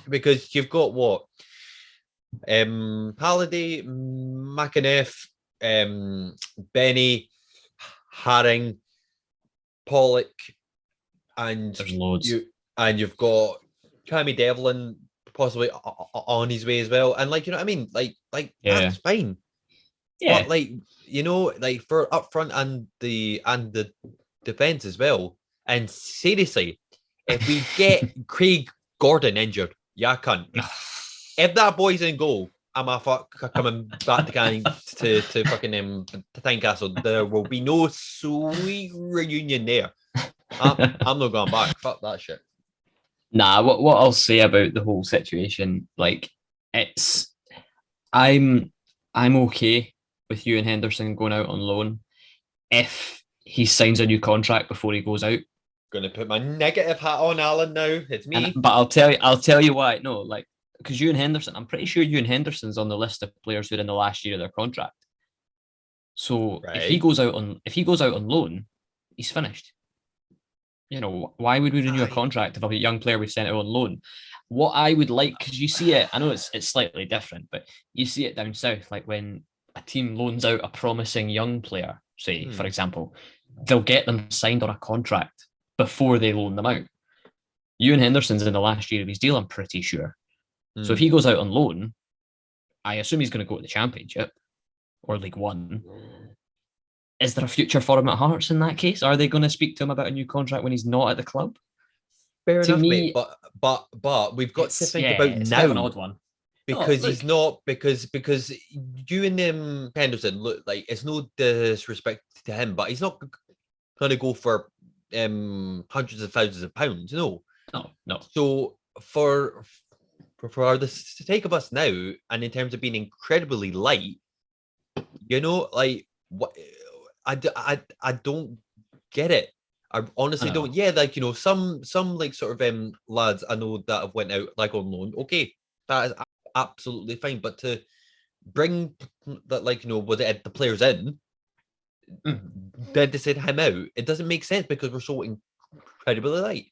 because you've got what? Halliday, McAneff, Benny, Haring, Pollock, and there's loads. You've got Cammy Devlin possibly on his way as well. And, like, you know what I mean? Like that's fine. Yeah. But, like, like, for up front and the defense as well. And seriously, if we get Craig Gordon injured, yeah, cunt. If that boy's in goal, I'm coming back to fucking to Tynecastle. There will be no sweet reunion there. I'm not going back. Fuck that shit. Nah, what I'll say about the whole situation, like, I'm okay with Ewan Henderson going out on loan if he signs a new contract before he goes out. Gonna put my negative hat on, Alan. Now it's me. But I'll tell you why. No, like, because Ewan Henderson, I'm pretty sure Ewan Henderson's on the list of players who are in the last year of their contract. So if he goes out on loan, he's finished. Why would we renew a contract of a young player we sent out on loan? What I would like, because you see it, I know it's slightly different, but you see it down south, like when a team loans out a promising young player, say, for example, they'll get them signed on a contract before they loan them out. Ewan Henderson's in the last year of his deal, I'm pretty sure. So if he goes out on loan, I assume he's going to go to the Championship or League One. Is there a future for him at Hearts in that case? Are they going to speak to him about a new contract when he's not at the club? Fair enough, mate. But we've got to think about now. Kind of an odd one. Because he's not, because you and Henderson, look, like, it's no disrespect to him, but he's not going to go for hundreds of thousands of pounds. No. So for the sake of us now, and in terms of being incredibly light, like, what, I don't get it. I honestly don't. Yeah, like, some like sort of lads I know that have went out like on loan. Okay, that is absolutely fine. But to bring that, like, was it the players in, then to send him out, it doesn't make sense because we're so incredibly light.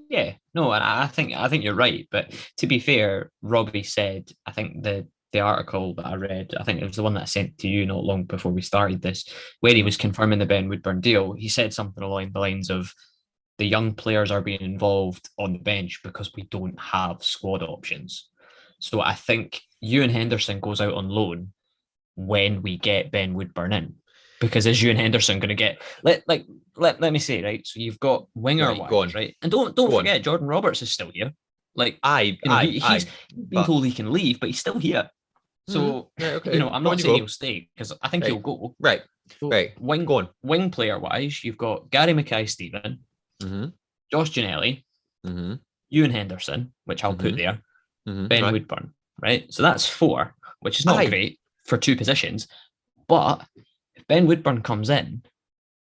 Yeah, no, and I think you're right. But to be fair, Robbie said, I think the article that I read, I think it was the one that I sent to you not long before we started this, where he was confirming the Ben Woodburn deal. He said something along the lines of the young players are being involved on the bench because we don't have squad options. So I think Ewan Henderson goes out on loan when we get Ben Woodburn in. Because is Ewan Henderson going to get let me say, right? So you've got winger wise, right? And don't forget Jordan Roberts is still here. Like, he's been told he can leave, but he's still here. So I'm not saying he'll stay because I think he'll go. Right. So wing player wise, you've got Gary Mackay-Steven, Josh Ginnelly, Ewan Henderson, which I'll put there, Ben Woodburn, right? So that's 4, which is not great for 2 positions. But if Ben Woodburn comes in,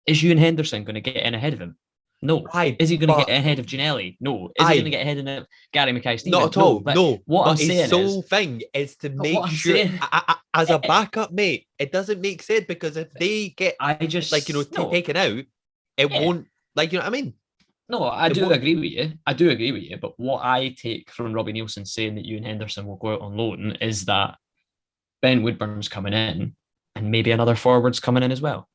is Ewan Henderson going to get in ahead of him? No. Aye, Is he going to but get ahead of Ginelli? No. Is he going to aye, get ahead of Gary not Mackay-Steven? at No. all. But No, what I'm but his saying sole is, thing is to but what make I'm sure, saying, as a eh, backup, mate, it doesn't make sense because if they get I like just no. taken out, it Yeah. won't like you know what I mean. No, I It do won't. agree with you. I do agree with you. But what I take from Robbie Nielsen saying that Ewan Henderson will go out on loan is that Ben Woodburn's coming in and maybe another forward's coming in as well.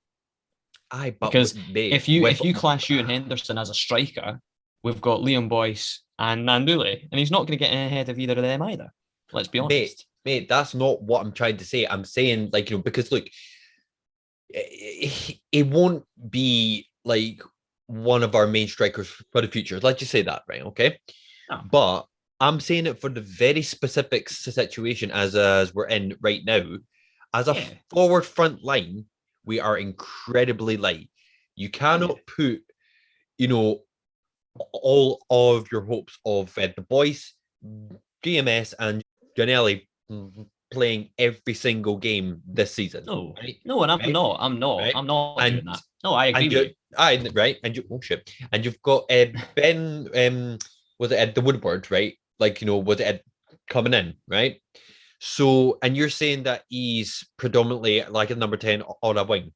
Aye, but Because mate, if you class Ewan Henderson as a striker, we've got Liam Boyce and Nanduli, and he's not going to get ahead of either of them either. Let's be honest. mate, that's not what I'm trying to say. I'm saying like because look, it won't be like one of our main strikers for the future. Let's just say that, right? Okay. No. But I'm saying it for the very specific situation as we're in right now. As a Yeah. forward front line, we are incredibly light. You cannot put, all of your hopes of the boys, GMS, and Janelli playing every single game this season. No, Right? no, and I'm Right? not. I'm not. Right? I'm not And doing that. No, I agree and with you, you. I right, and you oh shit, and you've got Ben. Was it at the Woodward, right? Like was it coming in, right? So, and you're saying that he's predominantly like a number 10 on a wing,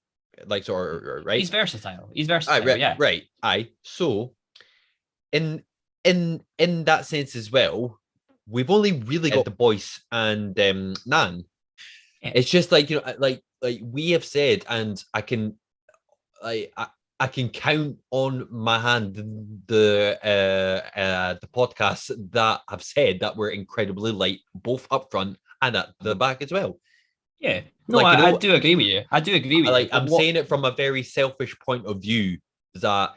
like right? He's versatile. He's Aye, versatile. right, Yeah. right. Aye. So, in in that sense as well, we've only really got the boys and Nan. Yeah. It's just like like we have said, and I can like I can count on my hand the podcasts that have said that we're incredibly light, both up front and at the back as well. Yeah. No, Like I do agree with you. I do agree with you. like But I'm what? saying it from a very selfish point of view that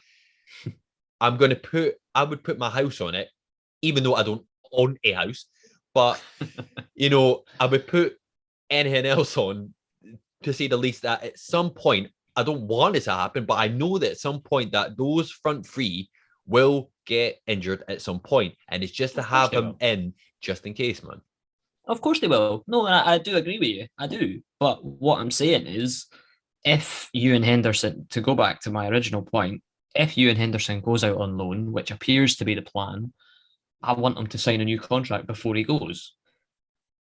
I would put my house on it, even though I don't own a house, but I would put anything else on to say the least that at some point I don't want it to happen, but I know that at some point that those front three will get injured at some point, and it's just to Of course have they him will. in just in case, man. Of course they will. No, and I do agree with you. I do. But what I'm saying is, if Ewan Henderson, to go back to my original point, if Ewan Henderson goes out on loan, which appears to be the plan, I want him to sign a new contract before he goes.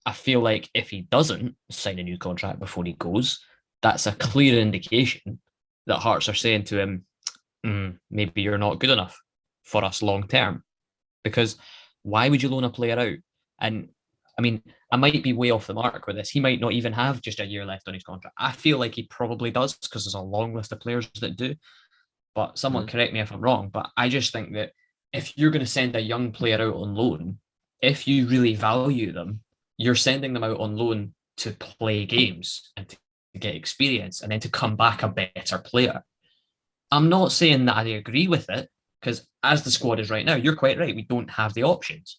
I feel like if he doesn't sign a new contract before he goes, that's a clear indication that Hearts are saying to him, maybe you're not good enough for us long term. Because why would you loan a player out? And I mean, I might be way off the mark with this. He might not even have just a year left on his contract. I feel like he probably does because there's a long list of players that do. But someone correct me if I'm wrong. But I just think that if you're going to send a young player out on loan, if you really value them, you're sending them out on loan to play games and to get experience and then to come back a better player. I'm not saying that I agree with it because as the squad is right now, you're quite right. We don't have the options.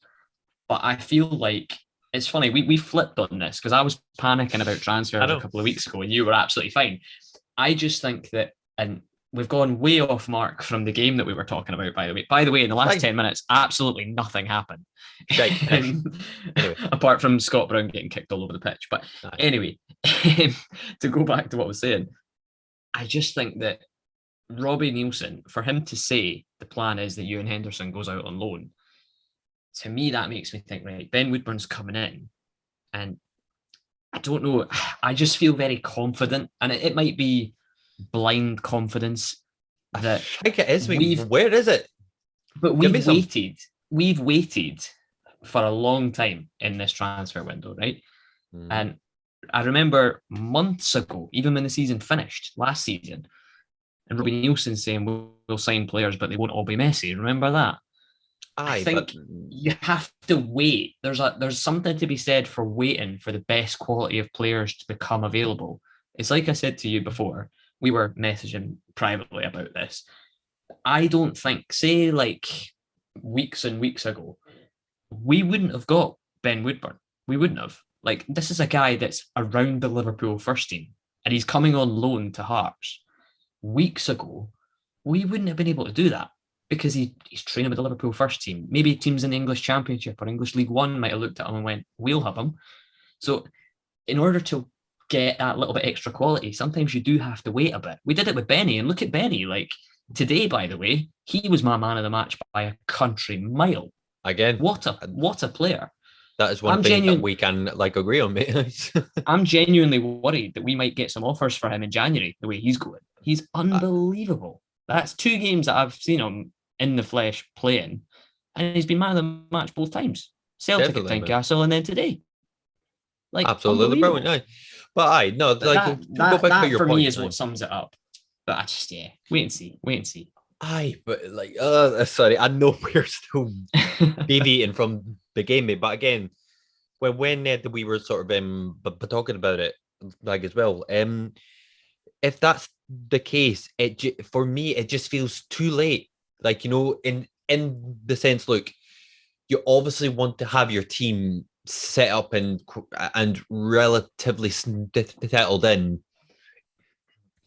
But I feel like it's funny. We flipped on this because I was panicking about transfers a couple of weeks ago and you were absolutely fine. I just think that, and we've gone way off mark from the game that we were talking about, by the way. By the way, in the last 10 minutes, absolutely nothing happened. Anyway. Apart from Scott Brown getting kicked all over the pitch. But anyway, to go back to what I was saying, I just think that Robbie Nielsen, for him to say the plan is that Ewan Henderson goes out on loan, to me, that makes me think, right, Ben Woodburn's coming in. And I don't know, I just feel very confident. And it might be blind confidence that I think it is. Where is it? But we've waited for a long time in this transfer window, right? And I remember months ago, even when the season finished last season, and Robbie Nielsen saying we'll sign players, but they won't all be Messi. Remember that? I think you have to wait. There's something to be said for waiting for the best quality of players to become available. It's like I said to you before, we were messaging privately about this. I don't think, say like weeks and weeks ago, we wouldn't have got Ben Woodburn. We wouldn't have. Like, this is a guy that's around the Liverpool first team and he's coming on loan to Hearts. Weeks ago, we wouldn't have been able to do that because he's training with the Liverpool first team. Maybe teams in the English Championship or English League One might have looked at him and went, we'll have him. So in order to get that little bit extra quality, sometimes you do have to wait a bit. We did it with Benny, and look at Benny. Like, Today, by the way, he was my man of the match by a country mile. Again, What a player! that is one I'm thing that genuine. we can agree on, mate. I'm genuinely worried that we might get some offers for him in January. The way he's going, he's unbelievable. That's 2 games that I've seen him in the flesh playing, and he's been man of the match both times. Celtic at Definitely, man. Tynecastle, and then today, like Absolutely brilliant. unbelievable. Aye. But aye, no, But like that to go that back to that your for me point, is aye. what sums it up. But I just wait and see, wait and see. Aye, but like, sorry, I know we're still deviating from the game, mate. But again, when we were sort of but talking about it like as well, if that's the case, for me it just feels too late. Like, in the sense, look, you obviously want to have your team set up and relatively settled in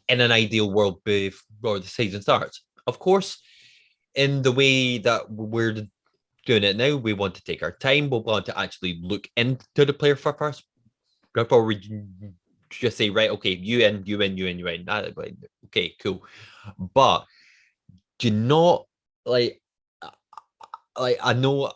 an ideal world before the season starts. Of course, in the way that we're doing it now, we want to take our time. We want to actually look into the player for first before we just say, right, okay, you in, you in, you in, you in. Okay, cool. But do not like I know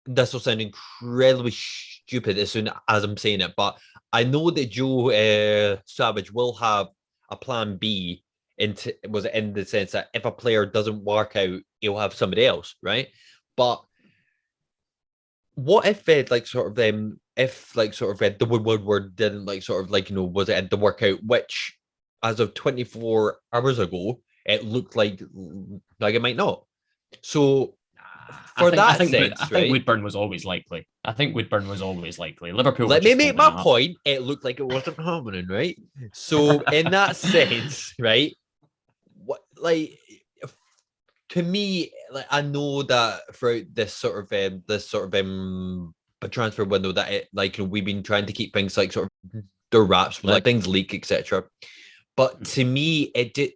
this will sound incredibly stupid as soon as I'm saying it, but I know that Joe Savage will have a plan B in the sense that if a player doesn't work out, he'll have somebody else, right? But what if the Woodward didn't was it the workout, which as of 24 hours ago it looked like it might not. So I for think I that think sense, I think right? Woodburn was always likely. I think Woodburn was always likely. Liverpool were Let me just make holding my out. point. It looked like it wasn't happening, right? So in that sense, right? What to me, like I know that throughout this transfer window that we've been trying to keep things like sort of the wraps, like things leak, etc. But to me, it did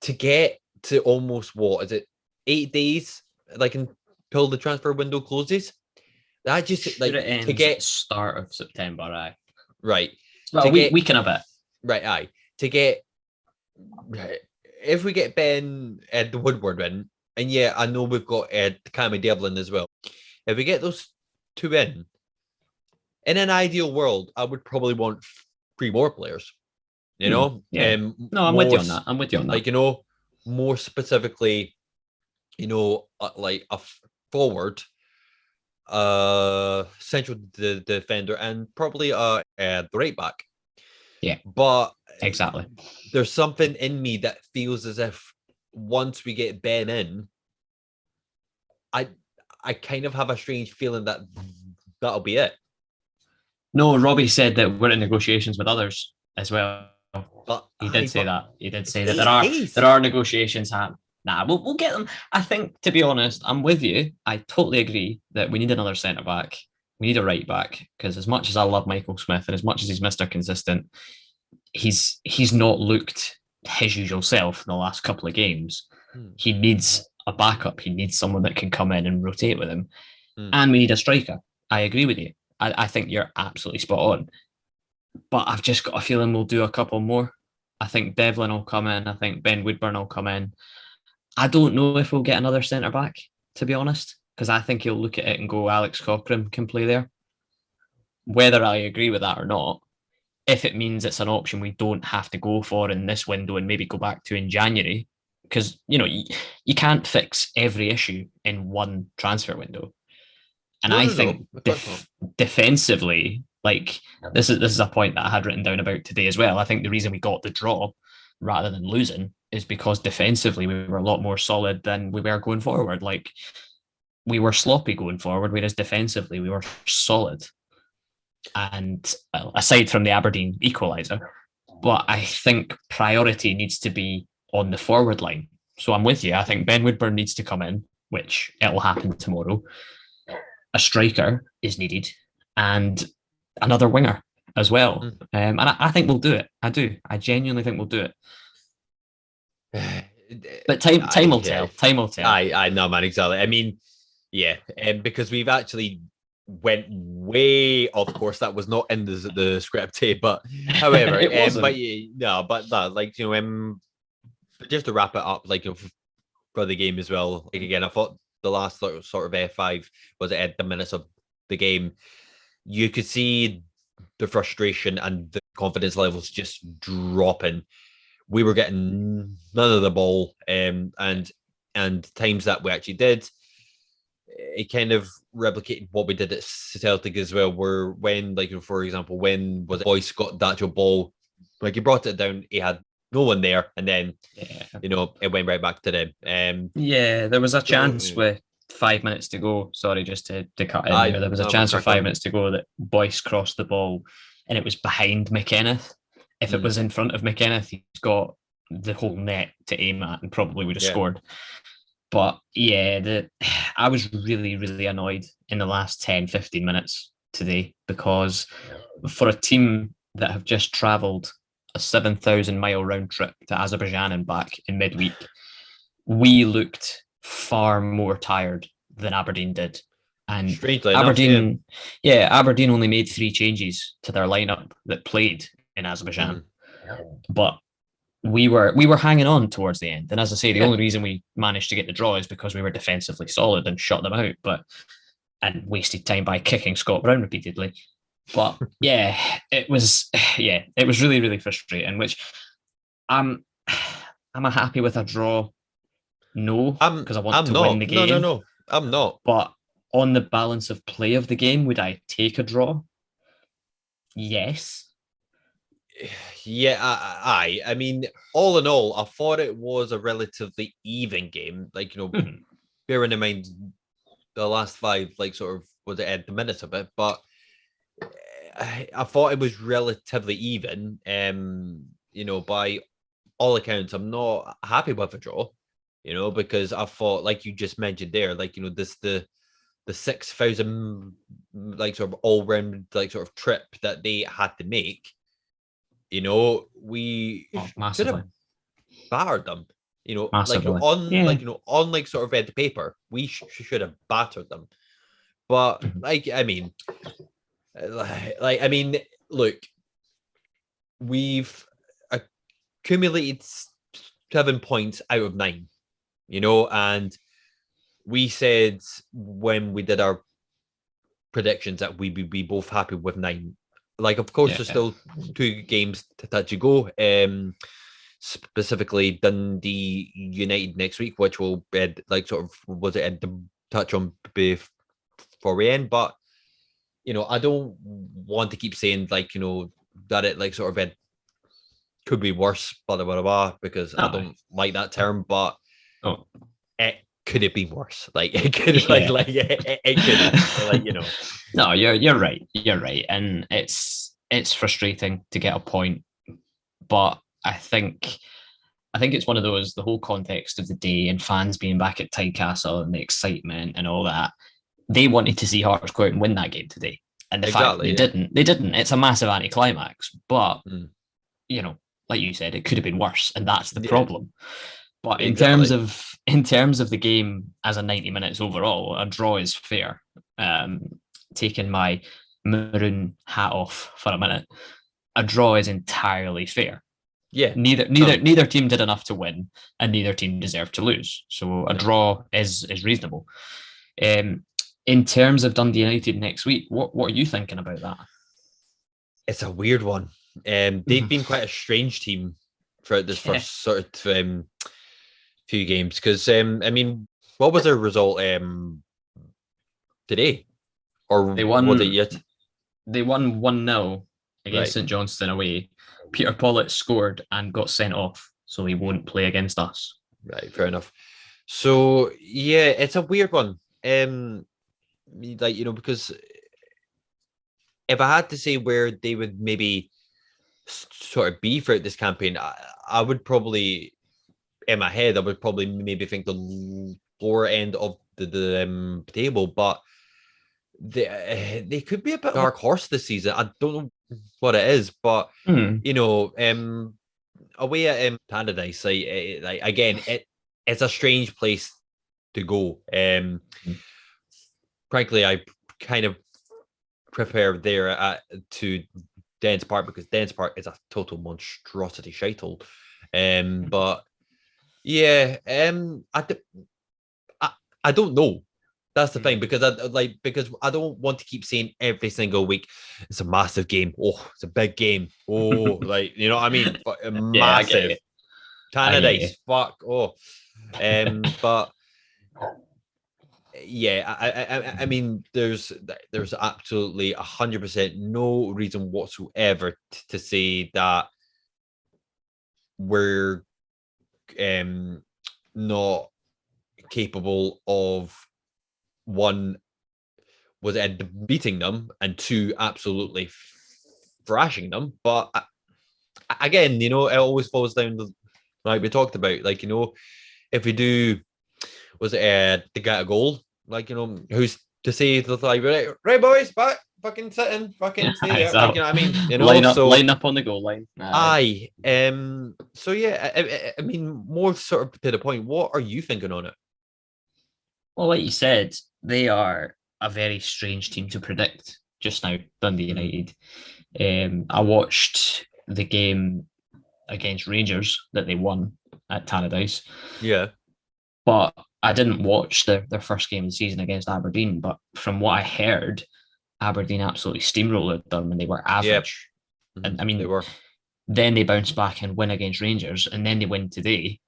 to get to almost what is it, 8 days, like until the transfer window closes. That just It to ends at the get start of September, aye. right Well, to a week, get week and a bit. right, aye, to get if we get Ben the Woodward in, and yeah, I know we've got Cammy Devlin as well. If we get those two in an ideal world, I would probably want 3 more players. Yeah. No, I'm with you on that. I'm with you on that. More specifically, like a forward, central defender, and probably the right back. Yeah, but exactly. There's something in me that feels as if once we get Ben in, I kind of have a strange feeling that that'll be it. No, Robbie said that we're in negotiations with others as well. But He did say that. He did say that 8 days. there are negotiations happening. Nah, we'll get them. I think, to be honest, I'm with you. I totally agree that we need another centre back. We need a right back because as much as I love Michael Smith and as much as he's Mr. Consistent, he's not looked his usual self in the last couple of games. He needs a backup. He needs someone that can come in and rotate with him. And we need a striker. I agree with you. I think you're absolutely spot on. But I've just got a feeling we'll do a couple more. I think Devlin will come in. I think Ben Woodburn will come in. I don't know if we'll get another centre back, to be honest, because I think he'll look at it and go, Alex Cochrane can play there. Whether I agree with that or not, if it means it's an option we don't have to go for in this window and maybe go back to in January, because you can't fix every issue in one transfer window. And I think defensively, like this is a point that I had written down about today as well. I think the reason we got the draw rather than losing is because defensively we were a lot more solid than we were going forward. Like we were sloppy going forward, whereas defensively we were solid. And well, aside from the Aberdeen equaliser, but I think priority needs to be on the forward line. So I'm with you. I think Ben Woodburn needs to come in, which it'll happen tomorrow. A striker is needed and another winger as well. And I think we'll do it. I do. I genuinely think we'll do it. But time will tell. Time will tell. I know, man, exactly. I mean, yeah, because we've actually went way off course. That was not in the script, but however, but no, like just to wrap it up, like for the game as well. Like again, I thought the last sort of F5 was at the minutes of the game. You could see the frustration and the confidence levels just dropping. We were getting none of the ball, and times that we actually did, it kind of replicated what we did at Celtic as well. Where when, like, for example, when was it Boyce got that actual ball, like he brought it down, he had no one there, and then it went right back to them. There was a chance yeah. with 5 minutes to go. Sorry, just to cut in there. There was a No, chance with 5 minutes to go that Boyce crossed the ball, and it was behind McKenneth. If it was in front of McKenneth, he's got the whole net to aim at and probably would have scored. But yeah, I was really, really annoyed in the last 10, 15 minutes today, because for a team that have just travelled a 7,000-mile round trip to Azerbaijan and back in midweek, we looked far more tired than Aberdeen did. And strangely Aberdeen, Aberdeen only made 3 changes to their lineup that played in Azerbaijan. But we were hanging on towards the end. And as I say, the only reason we managed to get the draw is because we were defensively solid and shut them out, and wasted time by kicking Scott Brown repeatedly. But it was really, really frustrating, which am I happy with a draw? No, because I want to win the game. No, I'm not. But on the balance of play of the game, would I take a draw? Yes. Yeah, I mean, all in all, I thought it was a relatively even game. Like, bearing in mind the last 5, like, sort of was it at the minutes of it, but I thought it was relatively even. By all accounts, I'm not happy with a draw. Because I thought, like you just mentioned there, like the 6,000 like sort of all round like sort of trip that they had to make. We should have battered them. Massively. On like sort of red paper, we should have battered them. But look, we've accumulated 7 points out of 9. And we said when we did our predictions that we would be both happy with 9. Like, of course, there's still 2 games to go. Specifically Dundee United next week, which will be like sort of was it to touch on before we end. But I don't want to keep saying like that it like sort of could be worse, blah blah blah, blah because I don't like that term, but it could have been worse. Like it could have it could have like No, you're right. You're right. And it's frustrating to get a point. But I think it's one of those, the whole context of the day and fans being back at Tynecastle and the excitement and all that. They wanted to see Hearts go out and win that game today. And the fact they didn't. It's a massive anticlimax. But like you said, it could have been worse. And that's the problem. But in terms of the game as a 90 minutes overall, a draw is fair. Taking my maroon hat off for a minute, a draw is entirely fair. Yeah. Neither team did enough to win, and neither team deserved to lose. So a draw is reasonable. In terms of Dundee United next week, what are you thinking about that? It's a weird one. They've been quite a strange team throughout this first sort of few games because what was their result today? Or they won, was it yet? They won 1-0 against St Johnstone away. Peter Pollitt scored and got sent off, so he won't play against us. Right, fair enough. So yeah, it's a weird one. Because if I had to say where they would maybe sort of be throughout this campaign, I would probably, in my head, I would probably maybe think the lower end of the table, but they could be a bit dark horse this season. I don't know what it is, but away at Paradise, like again, it's a strange place to go. Frankly, I kind of prefer there to Dens Park because Dens Park is a total monstrosity shithole. But Yeah, I, I don't know. That's the thing Mm. because because I don't want to keep saying every single week it's a massive game. Oh, it's a big game. Oh, like you know what I mean? Yeah, I get Massive. you. I get you. Tannadice. Fuck. Oh. But yeah, I mean, there's absolutely 100% no reason whatsoever to say that we're um not capable of one was beating them and two absolutely thrashing them. But again, you know, it always falls down to like we talked about, like you know, if we do was it to get a goal, like you know, who's to say the like right boys back. Fucking sitting, fucking stay there, like you So, know what I mean, you know. So line up on the goal line. Aye. I so yeah, I mean, more sort of to the point. What are you thinking on it? Well, like you said, they are a very strange team to predict just now, Dundee Mm. United. I watched the game against Rangers that they won at Tannadice, Yeah, but I didn't watch their first game of the season against Aberdeen. But from what I heard, Aberdeen absolutely steamrolled them and they were yeah, average. And I they mean, were. then they bounce back and win against Rangers, and then they win today.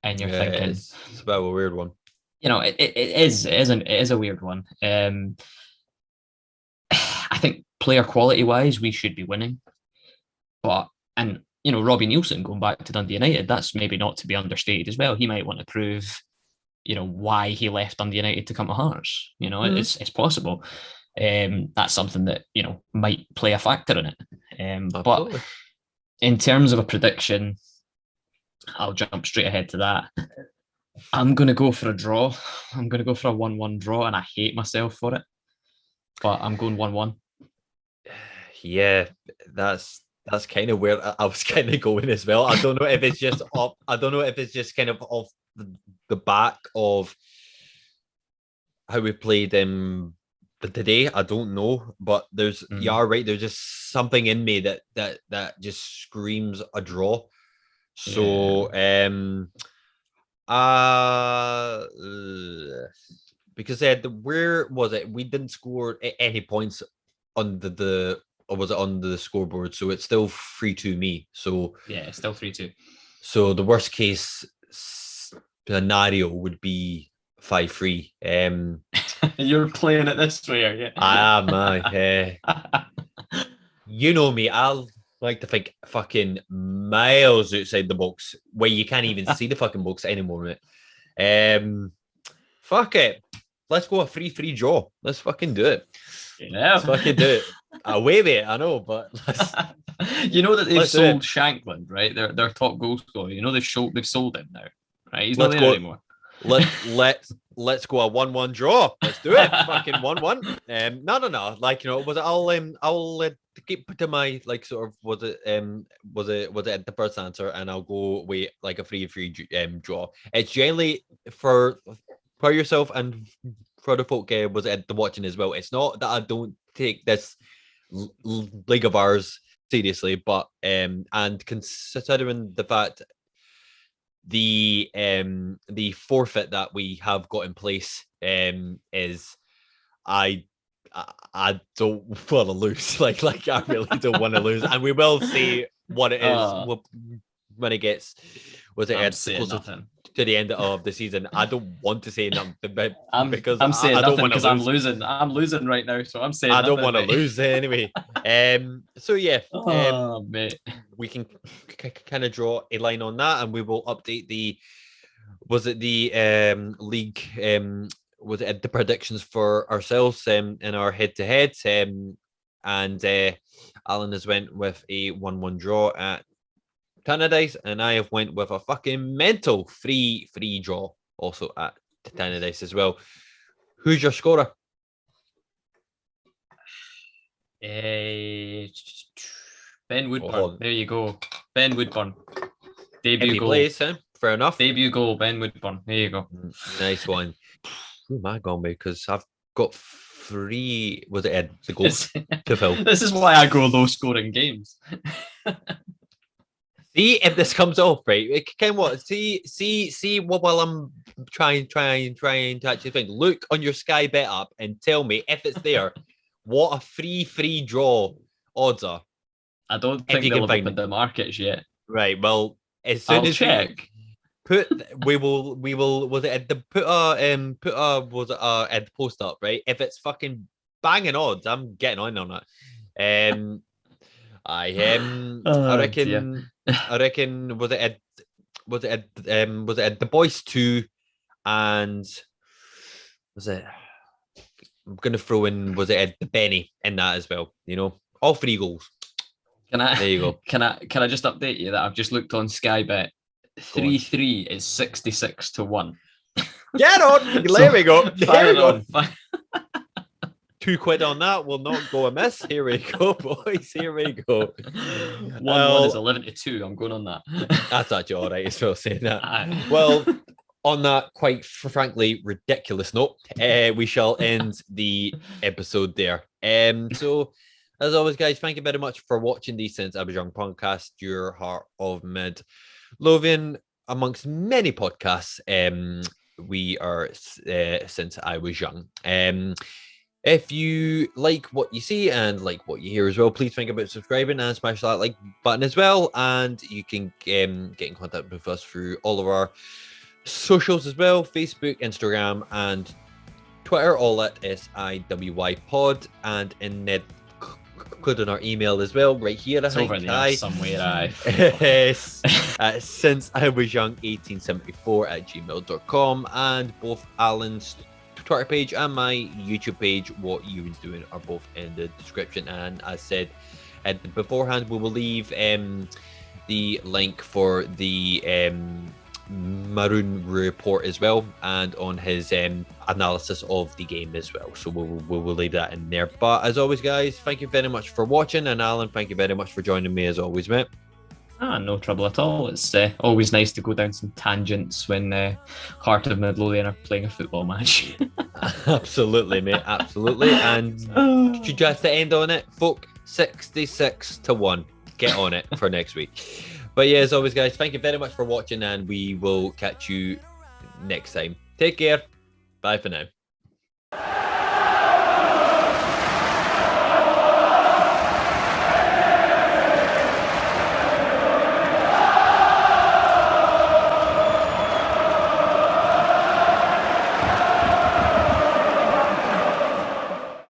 And you're Yeah, thinking, it's a bit of a weird one. it is a weird one. I think player quality wise, we should be winning, but and Robbie Nielsen going back to Dundee United, that's maybe not to be understated as well. He might want to prove why he left Dundee United to come to Hearts. Mm, It's possible. That's something that might play a factor in it. But absolutely. in terms of a prediction, I'll jump straight ahead to that. I'm going to go for a draw. I'm going to go for a 1-1 draw, and I hate myself for it, but I'm going 1-1. Yeah, that's kind of where I was kind of going as well. I don't know if it's just off. I don't know if it's just kind of off the back of how we played today. I don't know, but you Mm, are right. There's just something in me that just screams a draw. yeah. So uh because where was it? We didn't score any points on the or was it on the scoreboard? So it's still 3-2 me. So Yeah, still 3-2. the worst case scenario would be 5-3. You're playing it this way, are you? I am you know me, I'll like to think fucking miles outside the box where you can't even see the fucking box anymore, mate. Fuck it. Let's go a 3-3 draw. Let's fucking do it. Yeah. Let's fucking do it. Away, mate. I know, but You know that they've let's do it. sold Shankland, right? Their top goal scorer. You know they've sold him now, right? He's not Let's there go. anymore. Let's go a 1-1 draw. Let's do it. Fucking 1-1. No. Like you know, was it? I'll keep to my like sort of was it the first answer, and I'll go wait like a 3-3 draw. It's generally for yourself and for the folk was it the watching as well. It's not that I don't take this league of ours seriously, but and considering the fact the forfeit that we have got in place is I I don't want to lose. Like I really don't want to lose, and we will see what it is when it gets was I'm it saying closer nothing. to the end of the season. I don't want to say nothing because I'm saying I don't nothing want to because I'm lose. losing. I'm losing right now, so I'm saying I don't nothing, want to mate. lose anyway. So yeah, Oh, mate. we can kind of draw a line on that, and we will update the was it the league was it the predictions for ourselves in our head to head and Alan has went with a 1-1 draw at Tannadice, and I have went with a fucking mental 3-3 draw also at Tannadice as well. Who's your scorer? Eh, Ben Woodburn. Oh, There you go. Ben Woodburn. Debut if he goal. plays, fair enough. Debut goal, Ben Woodburn. There you go. Nice one. Who am I going with? Because I've got three. Was it Ed the goals to fill? This is why I go low scoring games. See if this comes off right. Ken, what? See. What while I'm trying to actually think. Look on your Sky Bet app and tell me if it's there. What a free draw odds are. I don't If think you they'll can have find opened them. the markets yet. Right. Well, as soon I'll as check. we will was it at the put a was it at the post up, right? If it's fucking banging odds, I'm getting on it. I Oh dear. reckon was it at the boys 2 and was it I'm gonna throw in was it at the Benny in that as well, all 3 goals. Can I There you go. can I just update you that I've just looked on Sky Bet. Go on. 3-3 is 66 to 1. Get on. There we go. There we go. £2 on that will not go amiss. Here we go, boys. Here we go. 1-1 is 11 to 2. I'm going on that. That's actually all right as well, saying that. Well, on that quite frankly ridiculous note, we shall end the episode there. So, as always, guys, thank you very much for watching the Since I Was Young podcast, your heart of Midlothian, amongst many podcasts. We are Since I Was Young. If you like what you see and like what you hear as well, please think about subscribing and smash that like button as well. And you can get in contact with us through all of our socials as well, Facebook, Instagram, and Twitter, all at SIWY Pod, and including our email as well, right here. It's over there somewhere. Since I Was Young 1874 at gmail.com, and both Alan's Twitter page and my YouTube page, What Ewan's Doing, are both in the description. And as said beforehand, we will leave the link for the Maroon report as well, and on his analysis of the game as well. So we'll leave that in there. But as always, guys, thank you very much for watching, and Alan, thank you very much for joining me as always, mate. No trouble at all. It's always nice to go down some tangents when Heart of Midlothian are playing a football match. Absolutely, mate. Absolutely. And just to end on it, folk, 66 to 1. Get on it for next week. But yeah, as always, guys, thank you very much for watching, and we will catch you next time. Take care. Bye for now.